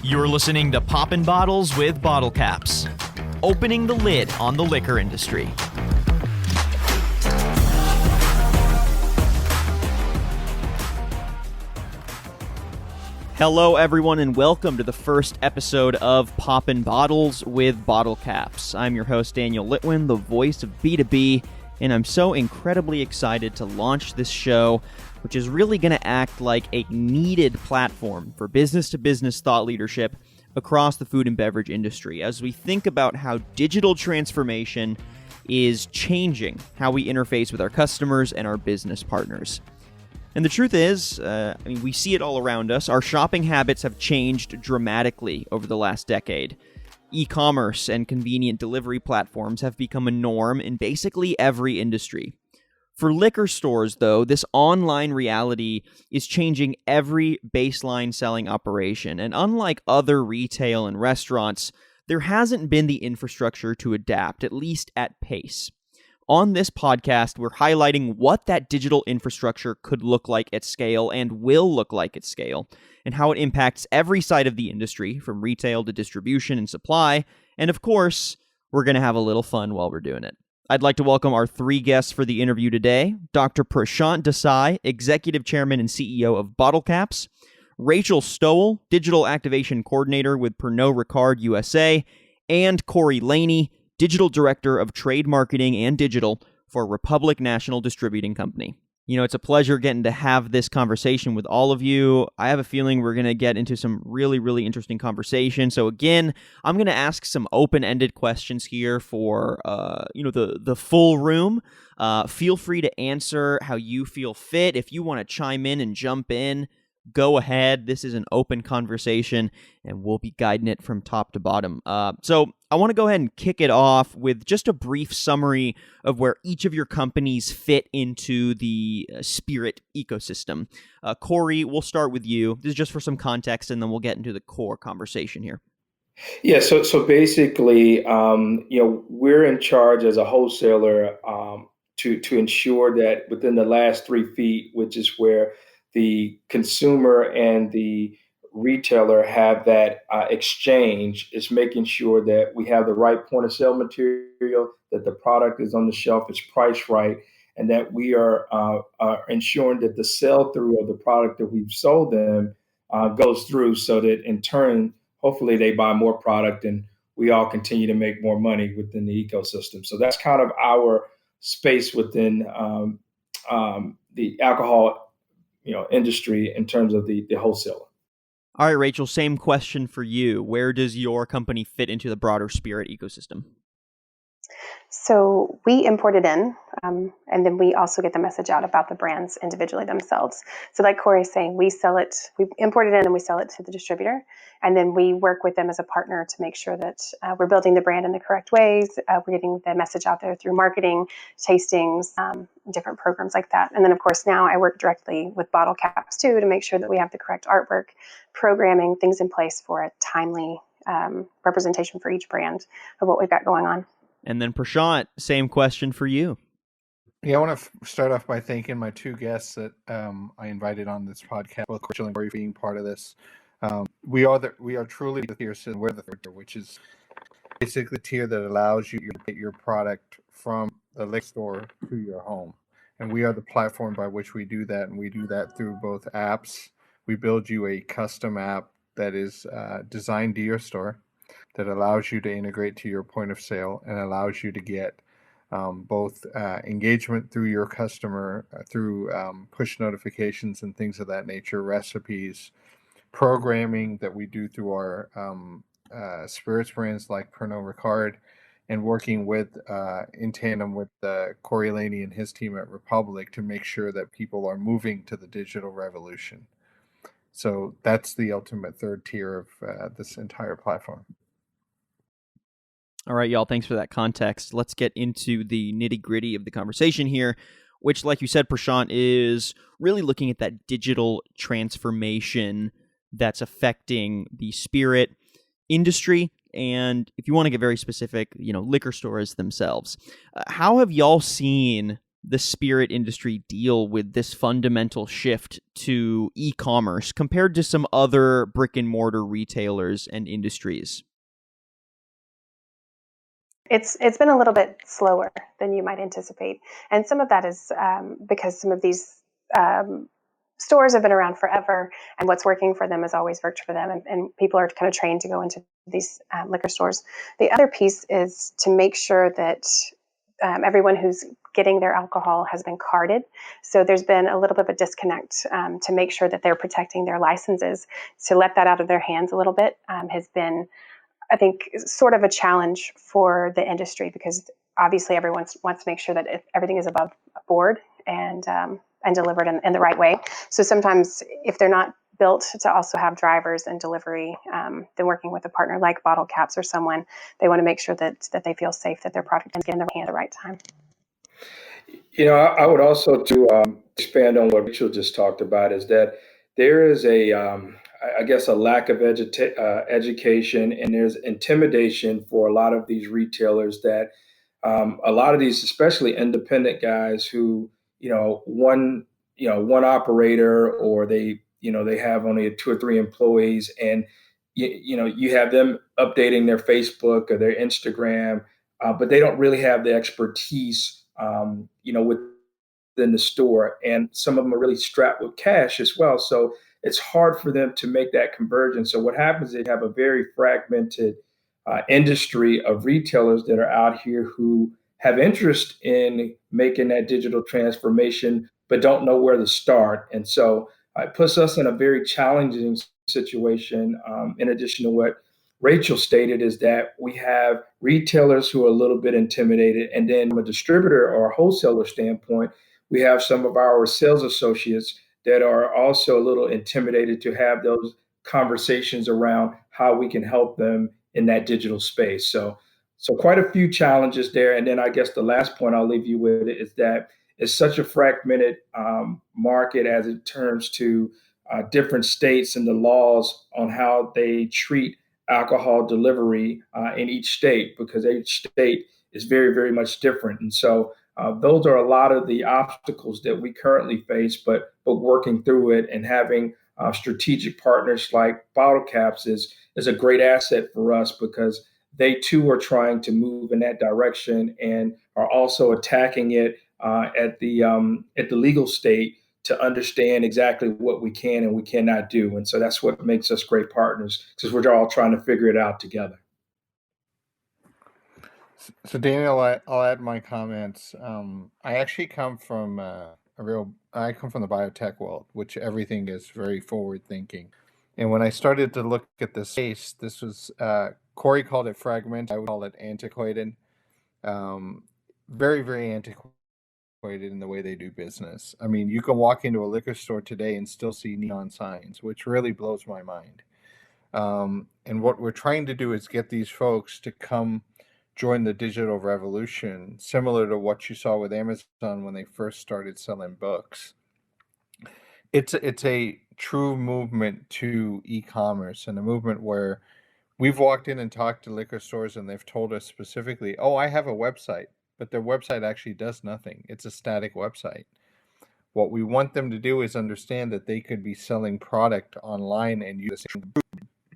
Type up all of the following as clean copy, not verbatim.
You're listening to Poppin Bottles with Bottlecapps, opening the lid on the liquor industry. Hello, everyone, and welcome to the first episode of Poppin Bottles with Bottlecapps. I'm your host, Daniel Litwin, the voice of B2B, and I'm so incredibly excited to launch this show, which is really going to act like a needed platform for business-to-business thought leadership across the food and beverage industry as we think about how digital transformation is changing how we interface with our customers and our business partners. And the truth is, we see it all around us. Our shopping habits have changed dramatically over the last decade. E-commerce and convenient delivery platforms have become a norm in basically every industry. For liquor stores, though, this online reality is changing every baseline selling operation. And unlike other retail and restaurants, there hasn't been the infrastructure to adapt, at least at pace. On this podcast, we're highlighting what that digital infrastructure could look like at scale and will look like at scale, and how it impacts every side of the industry, from retail to distribution and supply. And of course, we're going to have a little fun while we're doing it. I'd like to welcome our three guests for the interview today: Dr. Prashant Desai, Executive Chairman and CEO of Bottlecapps; Rachel Stowell, Digital Activation Coordinator with Pernod Ricard USA; and Corey Laney, Digital Director of Trade Marketing and Digital for Republic National Distributing Company. You know, it's a pleasure getting to have this conversation with all of you. I have a feeling we're going to get into some really, really interesting conversation. So again, I'm going to ask some open-ended questions here for, the full room. Feel free to answer how you feel fit. If you want to chime in and jump in, go ahead. This is an open conversation, and we'll be guiding it from top to bottom. So I want to go ahead and kick it off with just a brief summary of where each of your companies fit into the spirit ecosystem. Corey, we'll start with you. This is just for some context, and then we'll get into the core conversation here. Yeah, so basically, we're in charge as a wholesaler to ensure that within the last 3 feet, which is where the consumer and the retailer have that exchange, is making sure that we have the right point of sale material, that the product is on the shelf, it's priced right, and that we are ensuring that the sell through of the product that we've sold them goes through, so that in turn, hopefully they buy more product and we all continue to make more money within the ecosystem. So that's kind of our space within the alcohol industry in terms of the wholesaler. All right, Rachel, same question for you. Where does your company fit into the broader spirit ecosystem? So we import it in, and then we also get the message out about the brands individually themselves. So like Corey's saying, we import it in and we sell it to the distributor, and then we work with them as a partner to make sure that we're building the brand in the correct ways. We're getting the message out there through marketing, tastings, different programs like that. And then, of course, now I work directly with Bottlecapps too to make sure that we have the correct artwork, programming, things in place for a timely representation for each brand of what we've got going on. And then Prashant, same question for you. Yeah, I want to start off by thanking my two guests that I invited on this podcast, both Rachel and Corey, for being part of this. We are truly the tier system. We're the third tier, which is basically the tier that allows you to get your product from the liquor store to your home. And we are the platform by which we do that, and we do that through both apps. We build you a custom app that is designed to your store, that allows you to integrate to your point of sale and allows you to get both engagement through your customer, through push notifications and things of that nature, recipes, programming that we do through our spirits brands like Pernod Ricard, and working with in tandem with Corey Laney and his team at Republic to make sure that people are moving to the digital revolution. So that's the ultimate third tier of this entire platform. All right, y'all, thanks for that context. Let's get into the nitty-gritty of the conversation here, which, like you said, Prashant, is really looking at that digital transformation that's affecting the spirit industry. And if you want to get very specific, liquor stores themselves. How have y'all seen the spirit industry deal with this fundamental shift to e-commerce compared to some other brick and mortar retailers and industries? It's been a little bit slower than you might anticipate, and some of that is because some of these stores have been around forever, and what's working for them has always worked for them, and people are kind of trained to go into these liquor stores. The other piece is to make sure that everyone who's getting their alcohol has been carded. So there's been a little bit of a disconnect to make sure that they're protecting their licenses. To let that out of their hands a little bit has been, I think, sort of a challenge for the industry, because obviously everyone wants to make sure that everything is above board and delivered in the right way. So sometimes if they're not built to also have drivers and delivery, then working with a partner like Bottlecapps or someone, they want to make sure that they feel safe, that their product is getting in their hand at the right time. I would also expand on what Rachel just talked about, is that there is I guess, a lack of education, and there's intimidation for a lot of these retailers that a lot of these, especially independent guys who, one operator, or they have only 2 or 3 employees, and you have them updating their Facebook or their Instagram, but they don't really have the expertise, within the store, and some of them are really strapped with cash as well. So it's hard for them to make that conversion. So what happens is you have a very fragmented industry of retailers that are out here who have interest in making that digital transformation, but don't know where to start. And so it puts us in a very challenging situation. In addition to what Rachel stated, is that we have retailers who are a little bit intimidated. And then from a distributor or a wholesaler standpoint, we have some of our sales associates that are also a little intimidated to have those conversations around how we can help them in that digital space. So quite a few challenges there. And then I guess the last point I'll leave you with is that it's such a fragmented market as it turns to different states and the laws on how they treat alcohol delivery in each state, because each state is very, very much different. And so those are a lot of the obstacles that we currently face, but working through it and having strategic partners like Bottlecapps is a great asset for us, because they too are trying to move in that direction and are also attacking it at the legal state to understand exactly what we can and we cannot do. And so that's what makes us great partners, because we're all trying to figure it out together. So Daniel, I'll add my comments. I actually come from I come from the biotech world, which everything is very forward thinking. And when I started to look at this space, this was Corey called it fragment. I would call it antiquated. Very, very antiquated in the way they do business. I mean, you can walk into a liquor store today and still see neon signs, which really blows my mind. And what we're trying to do is get these folks to come join the digital revolution, similar to what you saw with Amazon when they first started selling books. It's a true movement to e-commerce, and a movement where we've walked in and talked to liquor stores and they've told us specifically, oh, I have a website, but their website actually does nothing. It's a static website. What we want them to do is understand that they could be selling product online and use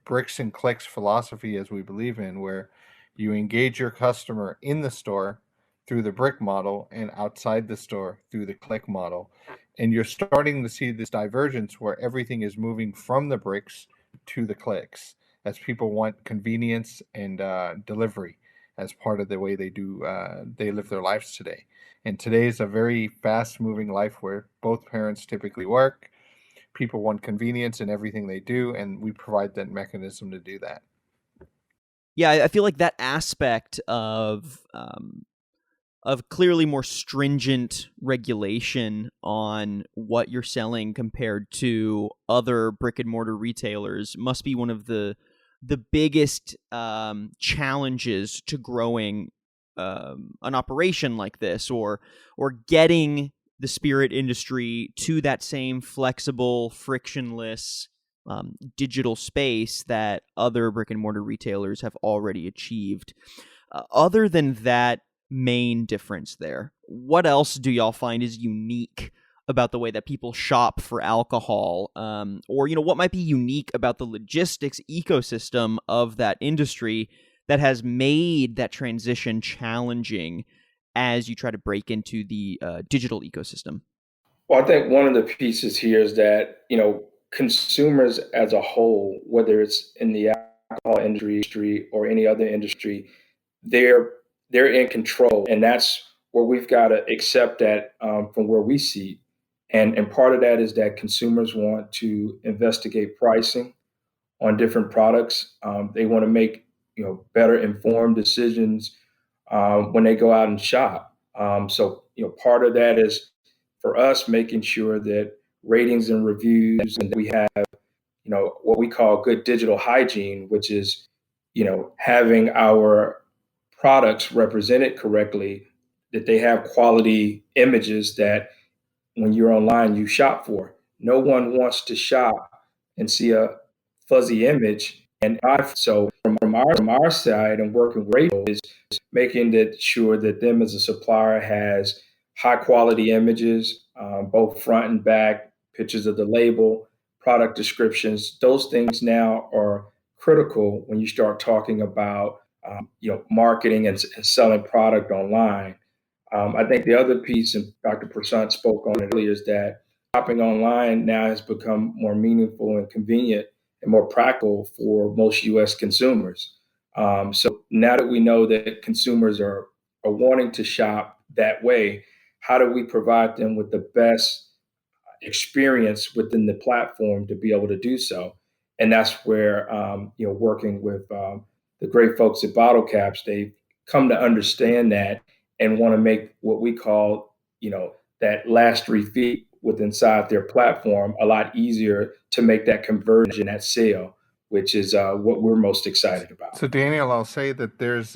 bricks and clicks philosophy, as we believe in, where you engage your customer in the store through the brick model and outside the store through the click model. And you're starting to see this divergence where everything is moving from the bricks to the clicks, as people want convenience and delivery as part of the way they live their lives today. And today is a very fast-moving life where both parents typically work. People want convenience in everything they do, and we provide that mechanism to do that. Yeah, I feel like that aspect of clearly more stringent regulation on what you're selling compared to other brick and mortar retailers must be one of the biggest challenges to growing an operation like this, or getting the spirit industry to that same flexible, frictionless digital space that other brick and mortar retailers have already achieved. Other than that main difference there, what else do y'all find is unique about the way that people shop for alcohol? Or, what might be unique about the logistics ecosystem of that industry that has made that transition challenging as you try to break into the digital ecosystem? Well, I think one of the pieces here is that, consumers as a whole, whether it's in the alcohol industry or any other industry, they're they're in control, and that's where we've got to accept that from where we see. And part of that is that consumers want to investigate pricing on different products. They want to make better informed decisions when they go out and shop. So part of that is for us making sure that ratings and reviews and that we have what we call good digital hygiene, which is having our products represented correctly, that they have quality images that when you're online you shop for. No one wants to shop and see a fuzzy image. And so from our side and working with Rachel is making it sure that them as a supplier has high quality images, both front and back, pictures of the label, product descriptions. Those things now are critical when you start talking about marketing and selling product online. I think the other piece, and Dr. Prashant spoke on it earlier, is that shopping online now has become more meaningful and convenient and more practical for most U.S. consumers. So now that we know that consumers are wanting to shop that way, how do we provide them with the best experience within the platform to be able to do so? And that's where working with the great folks at Bottlecapps, they've come to understand that and want to make what we call that last 3 feet with inside their platform a lot easier to make that conversion, that sale, which is what we're most excited about. So Daniel, I'll say that there's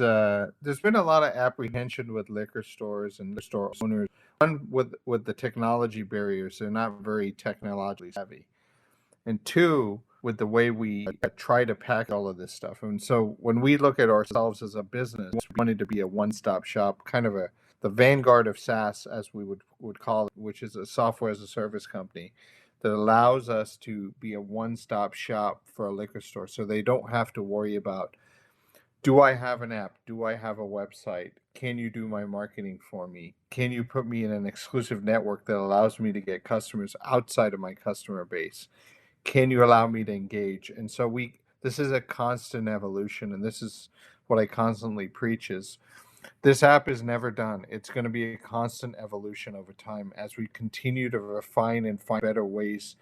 been a lot of apprehension with liquor stores and liquor store owners. One, with the technology barriers, they're not very technologically savvy, and two, with the way we try to pack all of this stuff. And so when we look at ourselves as a business, we wanted to be a one-stop shop, kind of the vanguard of SaaS, as we would call it, which is a software as a service company that allows us to be a one-stop shop for a liquor store. So they don't have to worry about, do I have an app? Do I have a website? Can you do my marketing for me? Can you put me in an exclusive network that allows me to get customers outside of my customer base? Can you allow me to engage? And so this is a constant evolution, and this is what I constantly preach is this app is never done. It's going to be a constant evolution over time as we continue to refine and find better ways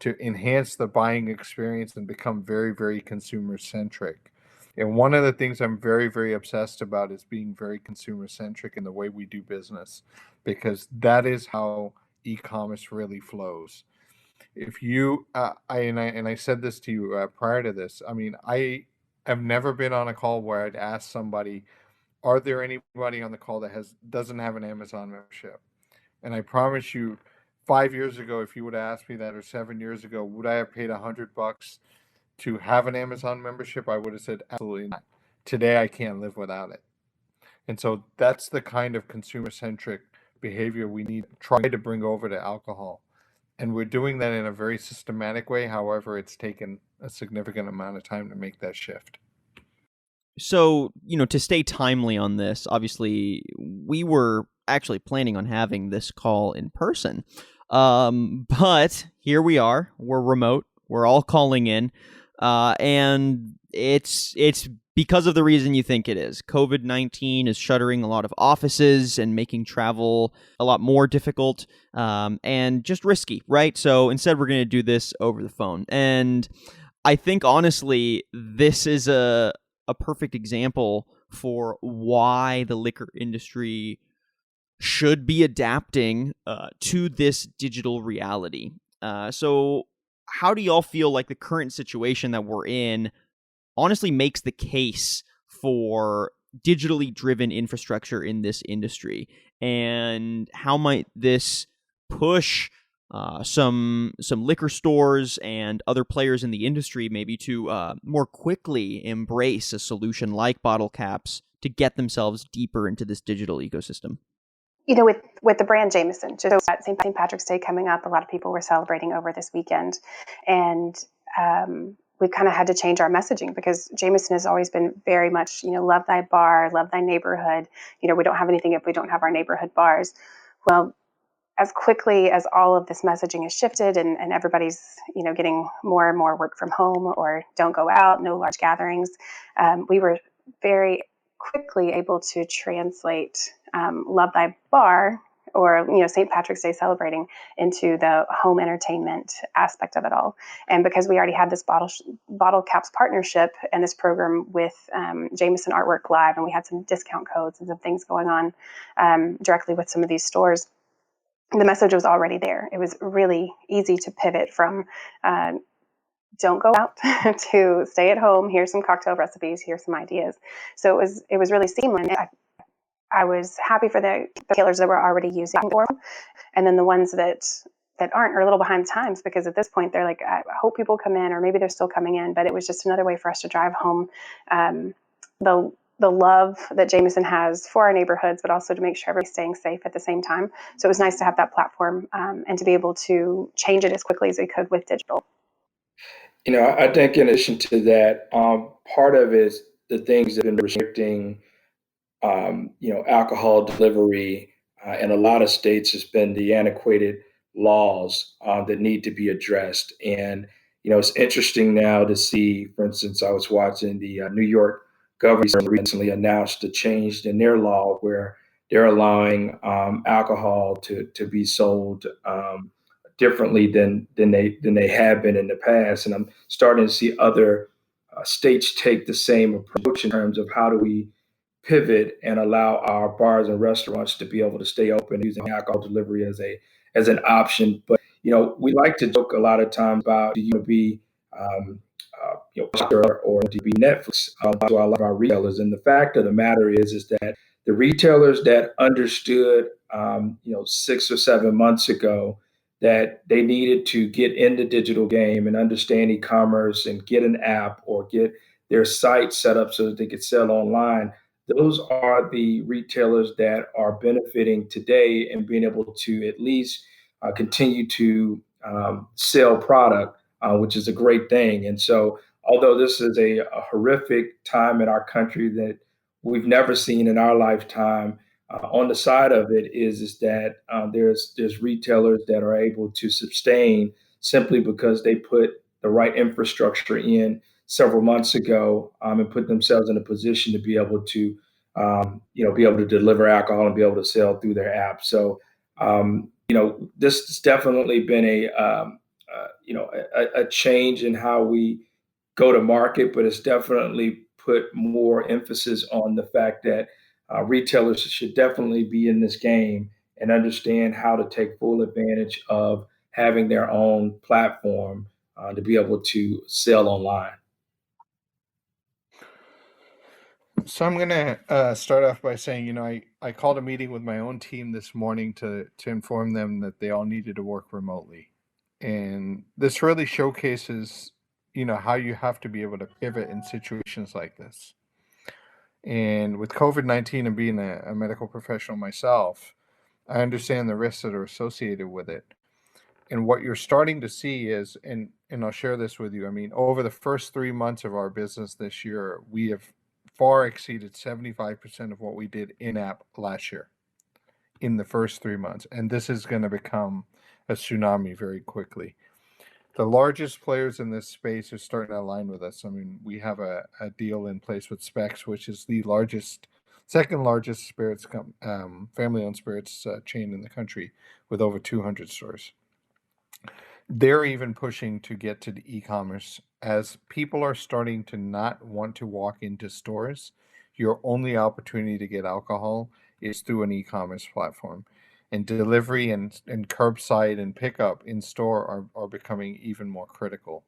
to enhance the buying experience and become very, very consumer centric. And one of the things I'm very, very obsessed about is being very consumer centric in the way we do business, because that is how e-commerce really flows. If you, I said this to you prior to this, I mean, I have never been on a call where I'd ask somebody, are there anybody on the call that doesn't have an Amazon membership? And I promise you, 5 years ago, if you would have asked me that, or 7 years ago, would I have paid $100 to have an Amazon membership? I would have said absolutely not. Today, I can't live without it. And so that's the kind of consumer-centric behavior we need to try to bring over to alcohol. And we're doing that in a very systematic way. However, it's taken a significant amount of time to make that shift. So, to stay timely on this, obviously, we were actually planning on having this call in person. But here we are. We're remote. We're all calling in. And it's because of the reason you think it is. COVID-19 is shuttering a lot of offices and making travel a lot more difficult and just risky, right? So instead, we're going to do this over the phone. And I think, honestly, this is a perfect example for why the liquor industry should be adapting to this digital reality. So how do y'all feel like the current situation that we're in honestly makes the case for digitally driven infrastructure in this industry? And how might this push some liquor stores and other players in the industry maybe to more quickly embrace a solution like Bottlecapps to get themselves deeper into this digital ecosystem? with the brand Jameson, just at St. Patrick's Day coming up, a lot of people were celebrating over this weekend, and we kind of had to change our messaging because Jameson has always been very much, love thy bar, love thy neighborhood. We don't have anything if we don't have our neighborhood bars. Well, as quickly as all of this messaging has shifted and everybody's, getting more and more work from home or don't go out, no large gatherings, we were very quickly able to translate Love Thy Bar or, St. Patrick's Day celebrating into the home entertainment aspect of it all. And because we already had this Bottlecapps partnership and this program with Jameson Artwork Live, and we had some discount codes and some things going on directly with some of these stores, the message was already there. It was really easy to pivot from don't go out to stay at home. Here's some cocktail recipes. Here's some ideas. So it was really seamless. I was happy for the retailers that were already using it, and then the ones that aren't are a little behind the times because at this point they're like, I hope people come in, or maybe they're still coming in. But it was just another way for us to drive home the love that Jameson has for our neighborhoods, but also to make sure everybody's staying safe at the same time. So it was nice to have that platform and to be able to change it as quickly as we could with digital. I think in addition to that, part of it is the things that have been restricting, alcohol delivery in a lot of states has been the antiquated laws that need to be addressed. And, it's interesting now to see, for instance, I was watching the New York governor recently announced a change in their law where they're allowing alcohol to be sold differently than they have been in the past. And I'm starting to see other states take the same approach in terms of how do we pivot and allow our bars and restaurants to be able to stay open using alcohol delivery as an option. But we like to joke a lot of times about do you want to be or do you be Netflix to a lot of our retailers. And the fact of the matter is that the retailers that understood 6 or 7 months ago that they needed to get in the digital game and understand e-commerce and get an app or get their site set up so that they could sell online. Those are the retailers that are benefiting today and being able to at least continue to sell product, which is a great thing. And so, although this is a horrific time in our country that we've never seen in our lifetime, on the side of it is that there's retailers that are able to sustain simply because they put the right infrastructure in several months ago and put themselves in a position to be able to be able to deliver alcohol and be able to sell through their app. So this has definitely been a change in how we go to market, but it's definitely put more emphasis on the fact that retailers should definitely be in this game and understand how to take full advantage of having their own platform to be able to sell online. So I'm going to start off by saying, I called a meeting with my own team this morning to inform them that they all needed to work remotely. And this really showcases, how you have to be able to pivot in situations like this. And with COVID-19 and being a medical professional myself, I understand the risks that are associated with it. And what you're starting to see is, and I'll share this with you, over the first 3 months of our business this year, we have far exceeded 75% of what we did in-app last year in the first 3 months. And this is going to become a tsunami very quickly. The largest players in this space are starting to align with us. We have a deal in place with Specs, which is the second largest spirits family-owned spirits chain in the country with over 200 stores. They're even pushing to get to the e-commerce as people are starting to not want to walk into stores. Your only opportunity to get alcohol is through an e-commerce platform. And delivery and curbside and pickup in store are becoming even more critical.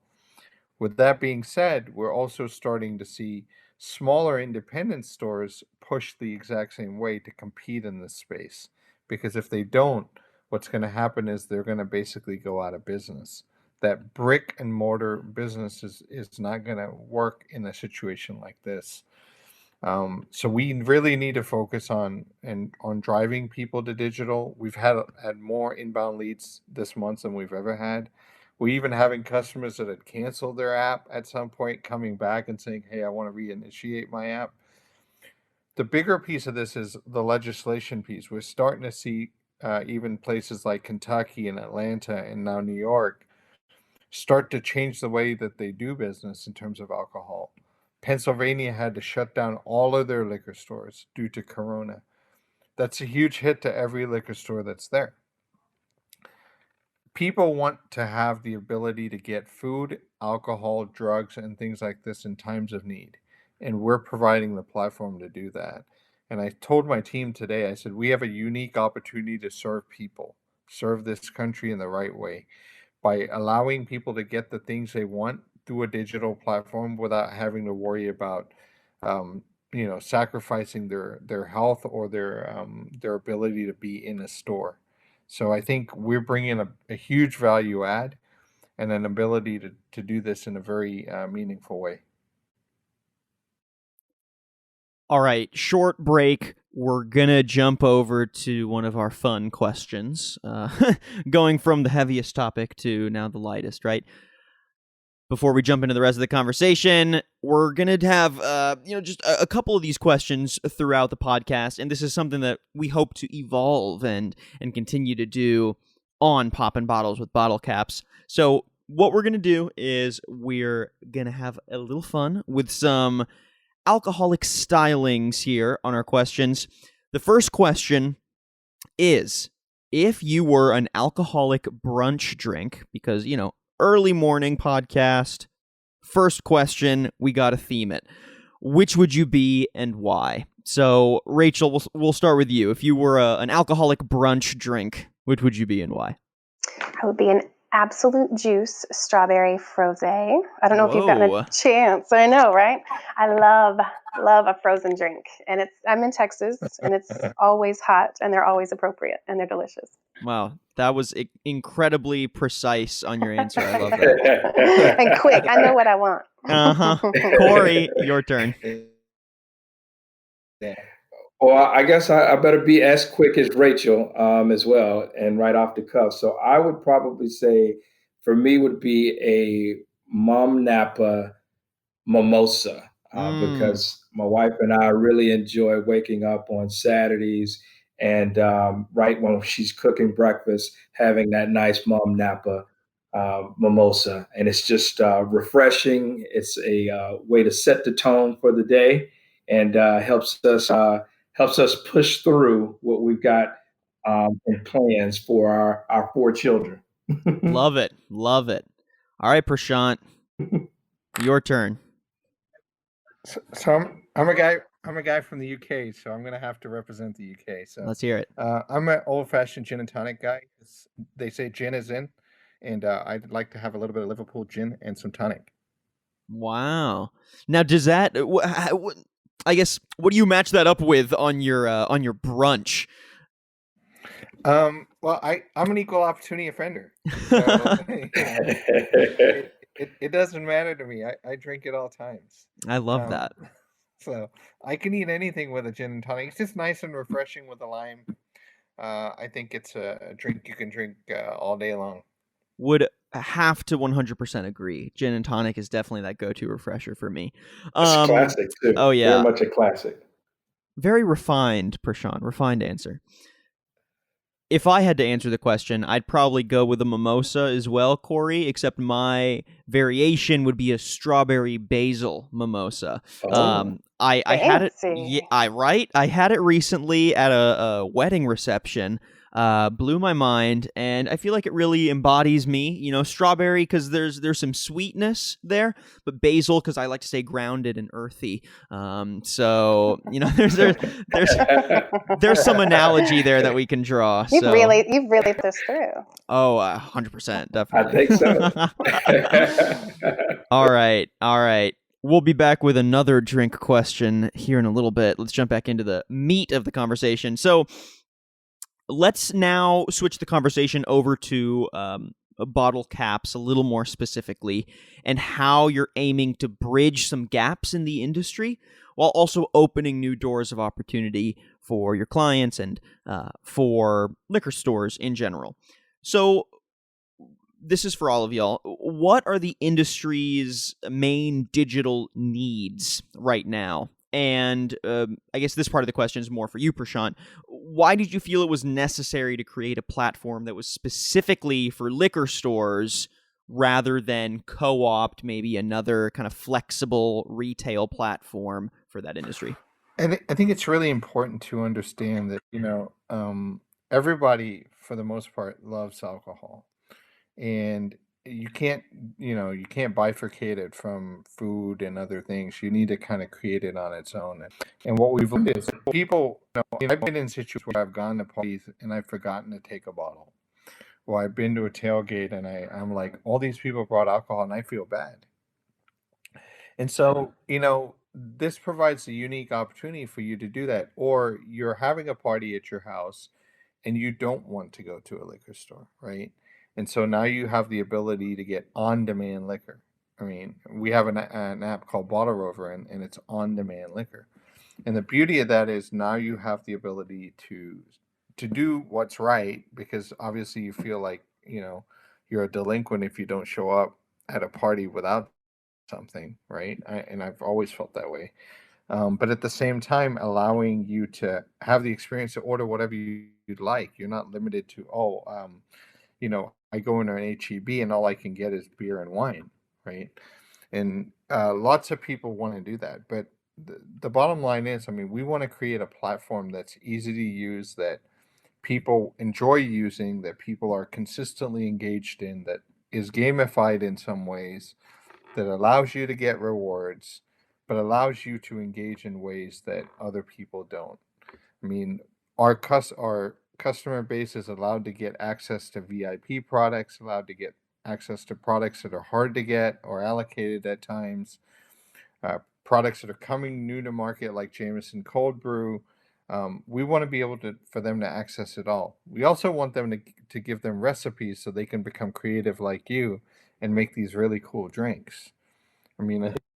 With that being said, we're also starting to see smaller independent stores push the exact same way to compete in this space. Because if they don't, what's going to happen is they're going to basically go out of business. That brick and mortar business is not going to work in a situation like this. So we really need to focus on driving people to digital. We've had more inbound leads this month than we've ever had. We even having customers that had canceled their app at some point coming back and saying, "Hey, I want to reinitiate my app." The bigger piece of this is the legislation piece. We're starting to see even places like Kentucky and Atlanta and now New York start to change the way that they do business in terms of alcohol. Pennsylvania had to shut down all of their liquor stores due to Corona. That's a huge hit to every liquor store that's there. People want to have the ability to get food, alcohol, drugs, and things like this in times of need. And we're providing the platform to do that. And I told my team today, I said, we have a unique opportunity to serve people, serve this country in the right way by allowing people to get the things they want through a digital platform without having to worry about, sacrificing their health or their ability to be in a store. So I think we're bringing a huge value add and an ability to do this in a very meaningful way. All right, short break. We're going to jump over to one of our fun questions, going from the heaviest topic to now the lightest, right? Before we jump into the rest of the conversation, we're going to have just a couple of these questions throughout the podcast, and this is something that we hope to evolve and continue to do on Poppin Bottles with Bottlecapps. So what we're going to do is we're going to have a little fun with some alcoholic stylings here on our questions. The first question is, if you were an alcoholic brunch drink, because, early morning podcast, first question, we got to theme it. Which would you be and why? So, Rachel, we'll start with you. If you were an alcoholic brunch drink, which would you be and why? I would be an Absolute Juice strawberry frosé. I don't know if you've gotten a chance. I know, right? I love a frozen drink, and I'm in Texas, and it's always hot, and they're always appropriate, and they're delicious. Wow, that was incredibly precise on your answer. I love that. And quick. I know what I want. Corey, your turn. Yeah. Well, I guess I better be as quick as Rachel as well, and right off the cuff. So I would probably say, for me, would be a Mom Napa Mimosa, because my wife and I really enjoy waking up on Saturdays and right when she's cooking breakfast, having that nice Mom Napa mimosa, and it's just refreshing. It's a way to set the tone for the day, and helps us push through what we've got in plans for our 4 children. Love it. All right, Prashant, your turn. So I'm a guy from the UK, so I'm gonna have to represent the UK. So let's hear it. I'm an old-fashioned gin and tonic guy. They say gin is in, and I'd like to have a little bit of Liverpool gin and some tonic. Wow. Now, does that? I guess, what do you match that up with on your brunch? Well, I'm an equal opportunity offender. So, it doesn't matter to me. I drink at all times. I love that. So I can eat anything with a gin and tonic. It's just nice and refreshing with a lime. I think it's a drink you can drink all day long. Would have to 100% agree. Gin and tonic is definitely that go-to refresher for me. It's classic too. Oh yeah, very much a classic. Very refined, Prashant. Refined answer. If I had to answer the question, I'd probably go with a mimosa as well, Corey, except my variation would be a strawberry basil mimosa. Oh. I had it. Yeah, I had it recently at a wedding reception. Blew my mind, and I feel like it really embodies me. Strawberry because there's some sweetness there, but basil because I like to stay grounded and earthy. So there's some analogy there that we can draw. You've really thought this through. Oh, 100%, definitely. I think so. All right. We'll be back with another drink question here in a little bit. Let's jump back into the meat of the conversation. So let's now switch the conversation over to Bottlecapps a little more specifically, and how you're aiming to bridge some gaps in the industry while also opening new doors of opportunity for your clients and for liquor stores in general. So this is for all of y'all. What are the industry's main digital needs right now? And I guess this part of the question is more for you, Prashant. Why did you feel it was necessary to create a platform that was specifically for liquor stores rather than co-opt maybe another kind of flexible retail platform for that industry? And I think it's really important to understand that, everybody, for the most part, loves alcohol. And you can't bifurcate it from food and other things. You need to kind of create it on its own. And what we've learned is people, I've been in situations where I've gone to parties and I've forgotten to take a bottle. Or I've been to a tailgate and I'm like, all these people brought alcohol and I feel bad. And so, this provides a unique opportunity for you to do that. Or you're having a party at your house and you don't want to go to a liquor store, right? And so now you have the ability to get on-demand liquor. I mean, we have an app called Bottle Rover, and it's on-demand liquor. And the beauty of that is now you have the ability to do what's right, because obviously you feel like, you're a delinquent if you don't show up at a party without something, right? And I've always felt that way. But at the same time, allowing you to have the experience to order whatever you'd like. You're not limited to, I go into an HEB and all I can get is beer and wine, right? And lots of people want to do that. But the bottom line is, we want to create a platform that's easy to use, that people enjoy using, that people are consistently engaged in, that is gamified in some ways, that allows you to get rewards, but allows you to engage in ways that other people don't. Our customer base is allowed to get access to VIP products, allowed to get access to products that are hard to get or allocated at times, products that are coming new to market like Jameson Cold Brew. We want to be able for them to access it all. We also want them to give them recipes so they can become creative like you and make these really cool drinks.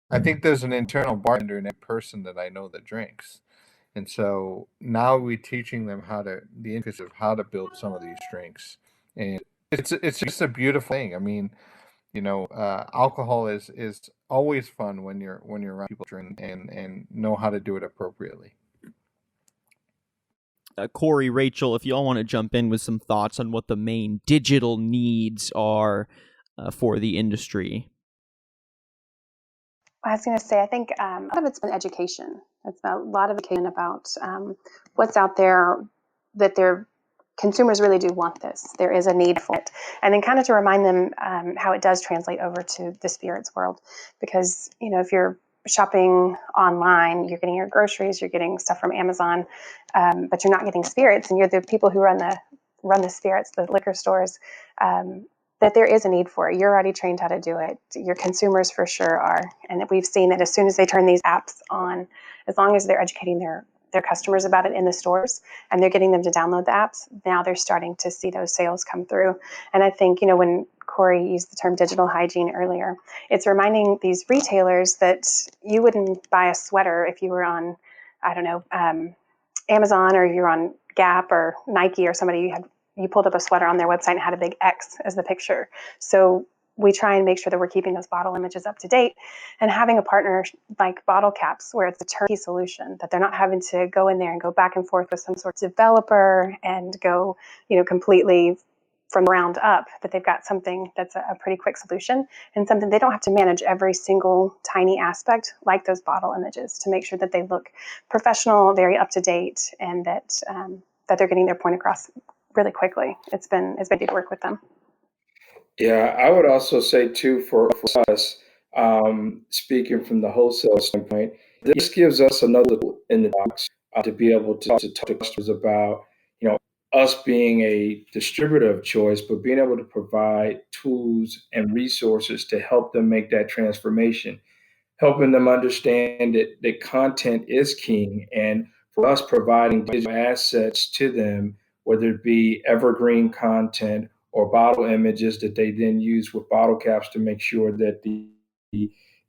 I think there's an internal bartender in every person that I know that drinks. And so now we're teaching them the intricacies of how to build some of these drinks. And it's just a beautiful thing. Alcohol is always fun when you're around people drink and know how to do it appropriately. Corey, Rachel, if y'all want to jump in with some thoughts on what the main digital needs are for the industry. I was going to say, I think a lot of it's been education. It's a lot of education about what's out there, that their consumers really do want this. There is a need for it. And then kind of to remind them how it does translate over to the spirits world. Because, if you're shopping online, you're getting your groceries, you're getting stuff from Amazon, but you're not getting spirits, and you're the people who run the spirits, the liquor stores, that there is a need for it. You're already trained how to do it. Your consumers for sure are. And we've seen that as soon as they turn these apps on, as long as they're educating their customers about it in the stores and they're getting them to download the apps, now they're starting to see those sales come through. And I think, when Corey used the term digital hygiene earlier, it's reminding these retailers that you wouldn't buy a sweater if you were on, Amazon, or if you're on Gap or Nike or somebody, you pulled up a sweater on their website and had a big X as the picture. So we try and make sure that we're keeping those bottle images up to date, and having a partner like Bottlecapps where it's a turnkey solution, that they're not having to go in there and go back and forth with some sort of developer and go, completely from ground up, that they've got something that's a pretty quick solution and something they don't have to manage every single tiny aspect like those bottle images, to make sure that they look professional, very up to date, and that they're getting their point across really quickly. It's been good to work with them. Yeah, I would also say too, for us, speaking from the wholesale standpoint, this gives us another tool in the box to be able to talk to customers about, us being a distributor of choice, but being able to provide tools and resources to help them make that transformation, helping them understand that content is king, and for us providing digital assets to them, whether it be evergreen content or bottle images that they then use with Bottlecapps to make sure that the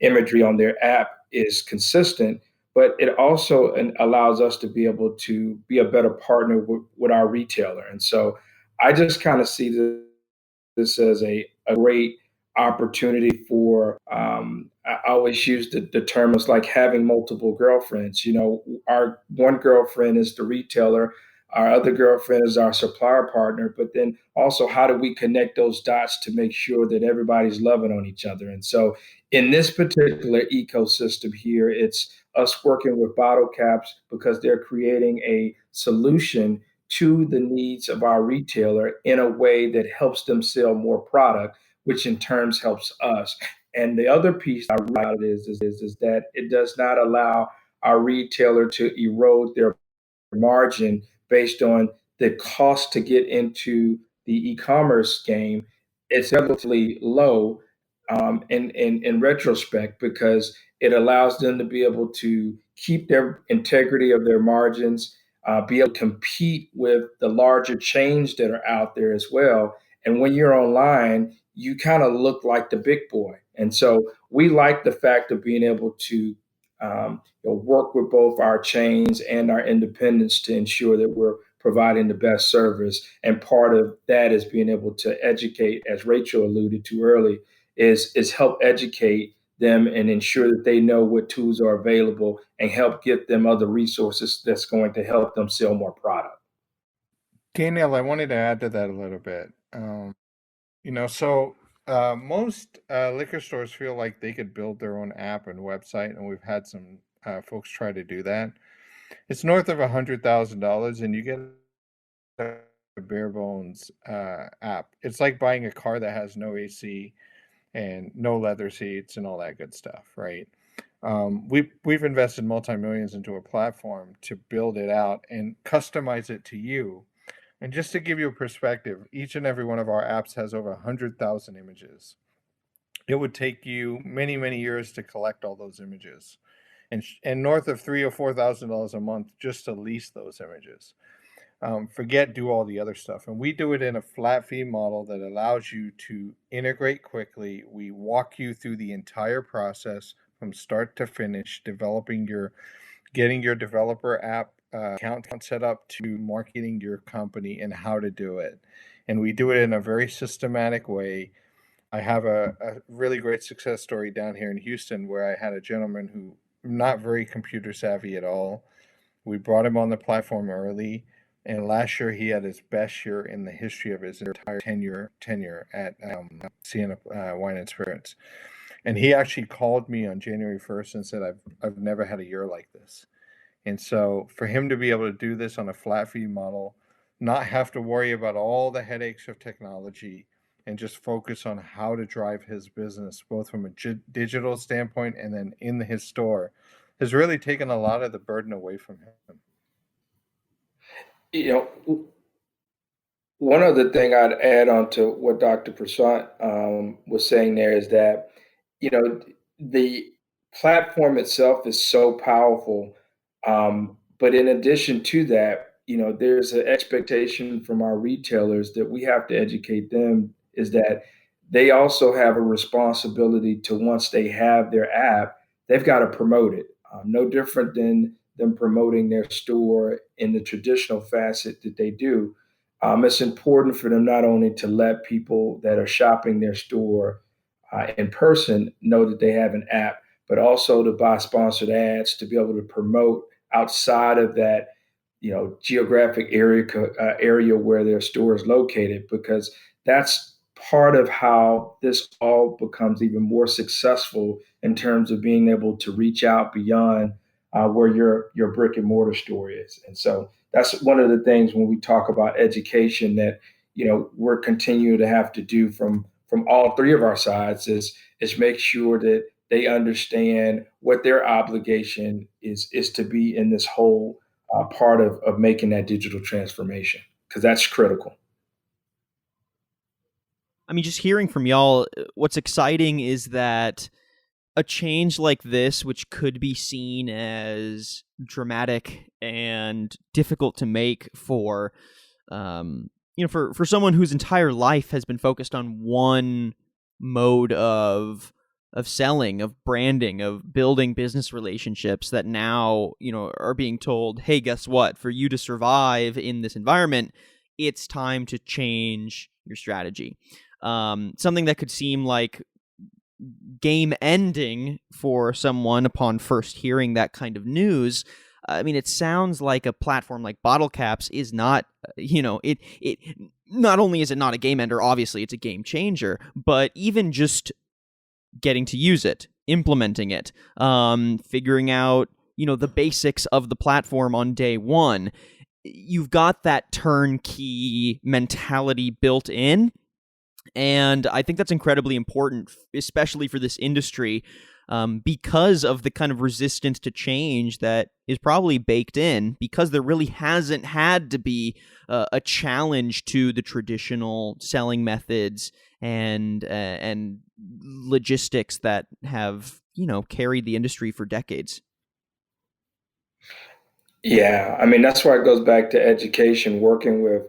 imagery on their app is consistent. But it also allows us to be able to be a better partner with our retailer. And so I just kind of see this as a great opportunity for I always use the term, it's like having multiple girlfriends. Our one girlfriend is the retailer, our other girlfriend is our supplier partner, but then also how do we connect those dots to make sure that everybody's loving on each other? And so in this particular ecosystem here, it's us working with Bottlecapps because they're creating a solution to the needs of our retailer in a way that helps them sell more product, which in turns helps us. And the other piece about it is that it does not allow our retailer to erode their margin based on the cost to get into the e-commerce game. It's relatively low in retrospect because it allows them to be able to keep their integrity of their margins, be able to compete with the larger chains that are out there as well. And when you're online, you kind of look like the big boy. And so we like the fact of being able to work with both our chains and our independents to ensure that we're providing the best service. And part of that is being able to educate, as Rachel alluded to early, is help educate them and ensure that they know what tools are available and help get them other resources that's going to help them sell more product. Daniel, I wanted to add to that a little bit. Most liquor stores feel like they could build their own app and website, and we've had some folks try to do that. It's north of $100,000, and you get a bare bones app. It's like buying a car that has no AC and no leather seats and all that good stuff, right? We've invested multi-millions into a platform to build it out and customize it to you. And just to give you a perspective, each and every one of our apps has over 100,000 images. It would take you many, many years to collect all those images, and north of $3,000 or $4,000 a month just to lease those images. Do all the other stuff, and we do it in a flat fee model that allows you to integrate quickly. We walk you through the entire process from start to finish, getting your developer app account set up to marketing your company and how to do it. And we do it in a very systematic way. I have a really great success story down here in Houston where I had a gentleman who not very computer savvy at all. We brought him on the platform early, and last year he had his best year in the history of his entire tenure at Sienna Wine and Spirits. And he actually called me on January 1st and said, I've never had a year like this. And so for him to be able to do this on a flat fee model, not have to worry about all the headaches of technology, and just focus on how to drive his business, both from a digital standpoint and then in his store, has really taken a lot of the burden away from him. You know, one other thing I'd add on to what Dr. Prashant was saying there is that, the platform itself is so powerful. But in addition to that, there's an expectation from our retailers that we have to educate them is that they also have a responsibility to, once they have their app, they've got to promote it. No different than them promoting their store in the traditional facet that they do. It's important for them not only to let people that are shopping their store in person know that they have an app, but also to buy sponsored ads to be able to promote outside of that, geographic area where their store is located, because that's part of how this all becomes even more successful in terms of being able to reach out beyond where your brick and mortar store is. And so that's one of the things when we talk about education that we're continuing to have to do from all three of our sides is make sure that they understand what their obligation is to be in this whole part of making that digital transformation, because that's critical. I mean, just hearing from y'all, what's exciting is that a change like this, which could be seen as dramatic and difficult to make for for someone whose entire life has been focused on one mode of selling, of branding, of building business relationships, that now, are being told, hey, guess what? For you to survive in this environment, it's time to change your strategy. Something that could seem like game ending for someone upon first hearing that kind of news. I mean, it sounds like a platform like Bottlecapps is not, it not only is it not a game ender, obviously it's a game changer, but even just getting to use it, implementing it, figuring out, the basics of the platform on day one, you've got that turnkey mentality built in. And I think that's incredibly important, especially for this industry, because of the kind of resistance to change that is probably baked in, because there really hasn't had to be a challenge to the traditional selling methods and logistics that have, carried the industry for decades. Yeah, I mean, that's why it goes back to education, working with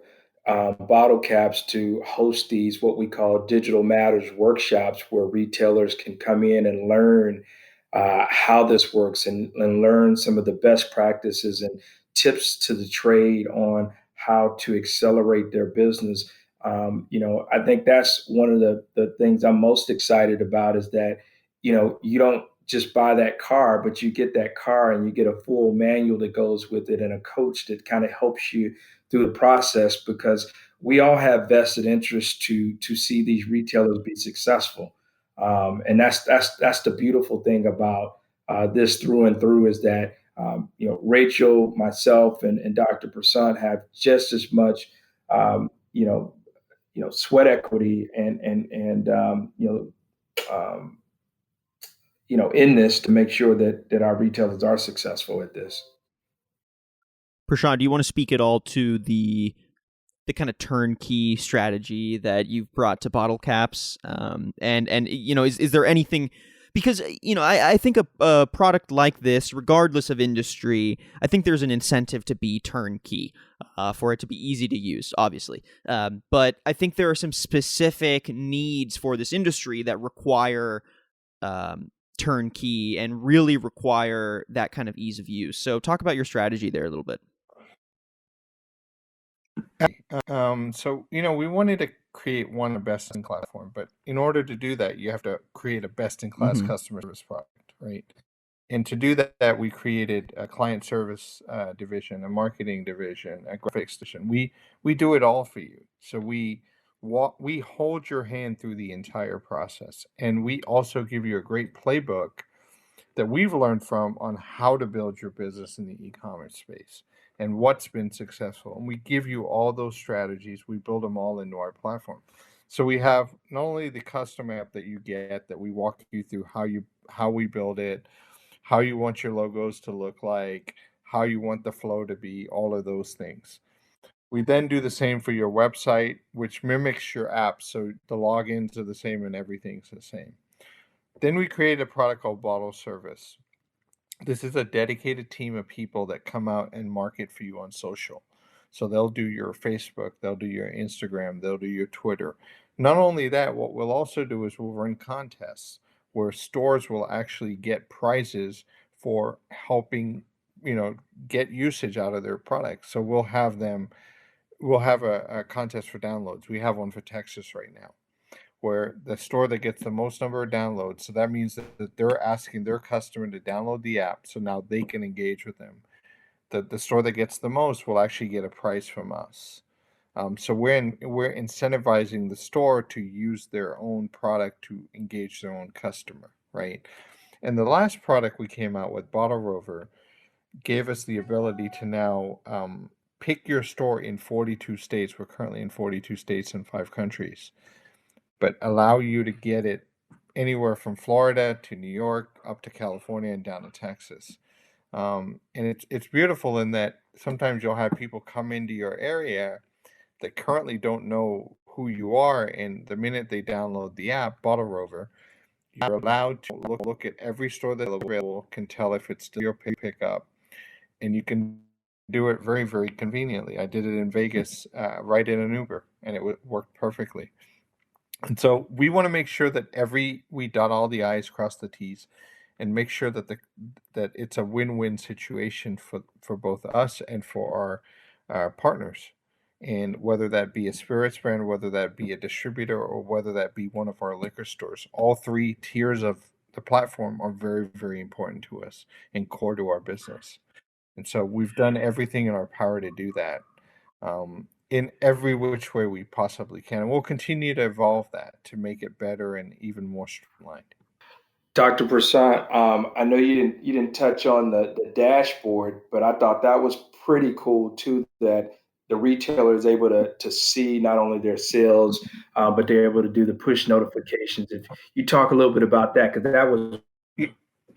Bottlecapps to host these what we call digital matters workshops, where retailers can come in and learn how this works, and learn some of the best practices and tips to the trade on how to accelerate their business. I think that's one of the things I'm most excited about, is that, you don't just buy that car, but you get that car and you get a full manual that goes with it, and a coach that kind of helps you through the process, because we all have vested interest to see these retailers be successful. And that's the beautiful thing about this through and through, is that Rachel, myself, and Dr. Prasant have just as much um, you know sweat equity um, in this, to make sure that our retailers are successful at this. Prashant, do you want to speak at all to the kind of turnkey strategy that you've brought to Bottlecapps? And is there anything? Because I think a product like this, regardless of industry, I think there's an incentive to be turnkey, for it to be easy to use, obviously. But I think there are some specific needs for this industry that require turnkey and really require that kind of ease of use. So talk about your strategy there a little bit. So we wanted to create one best in class platform, but in order to do that, you have to create a best in class customer service product, right? And to do that, we created a client service division, a marketing division, a graphics division. We do it all for you. So we hold your hand through the entire process, and we also give you a great playbook that we've learned from on how to build your business in the e-commerce space and what's been successful. And we give you all those strategies. We build them all into our platform. So we have not only the custom app that you get, that we walk you through how we build it, how you want your logos to look like, how you want the flow to be, all of those things. We then do the same for your website, which mimics your app, so the logins are the same and everything's the same. Then we created a product called Bottle Service. This is a dedicated team of people that come out and market for you on social. So they'll do your Facebook, they'll do your Instagram, they'll do your Twitter. Not only that, what we'll also do is we'll run contests where stores will actually get prizes for helping, get usage out of their products. So we'll have a contest for downloads. We have one for Texas right now, where the store that gets the most number of downloads, so that means that they're asking their customer to download the app, so now they can engage with them. The store that gets the most will actually get a prize from us. So we're incentivizing the store to use their own product to engage their own customer, right? And the last product we came out with, Bottle Rover, gave us the ability to now pick your store in 42 states. We're currently in 42 states and 5 countries. But allow you to get it anywhere from Florida to New York, up to California, and down to Texas. And it's beautiful in that sometimes you'll have people come into your area that currently don't know who you are, and the minute they download the app, Bottle Rover, you're allowed to look at every store that's available, can tell if it's still your pickup, and you can do it very, very conveniently. I did it in Vegas, right in an Uber, and it worked perfectly. And so we want to make sure that we dot all the I's, cross the T's, and make sure that that it's a win-win situation for both us and for our partners. And whether that be a spirits brand, whether that be a distributor, or whether that be one of our liquor stores, all three tiers of the platform are very, very important to us and core to our business. And so we've done everything in our power to do that, in every which way we possibly can. And we'll continue to evolve that to make it better and even more streamlined. Dr. Prashant, I know you didn't touch on the dashboard, but I thought that was pretty cool too. That the retailer is able to see not only their sales, but they're able to do the push notifications. If you talk a little bit about that, because that was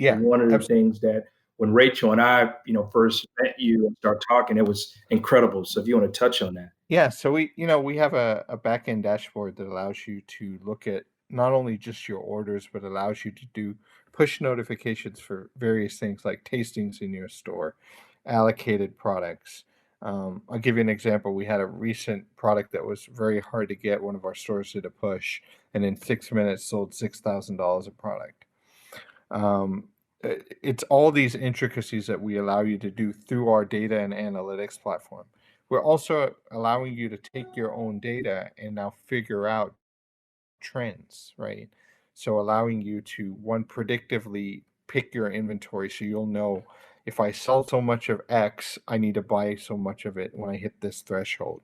Yeah, one of the absolutely. things that when Rachel and I, first met you and started talking, it was incredible. So if you want to touch on that. Yeah, so we have a back end dashboard that allows you to look at not only just your orders, but allows you to do push notifications for various things like tastings in your store, allocated products. I'll give you an example. We had a recent product that was very hard to get. One of our stores did a push, and in 6 minutes sold $6,000 of product. It's all these intricacies that we allow you to do through our data and analytics platform. We're also allowing you to take your own data and now figure out trends, right? So allowing you to, one, predictively pick your inventory so you'll know, if I sell so much of X, I need to buy so much of it when I hit this threshold.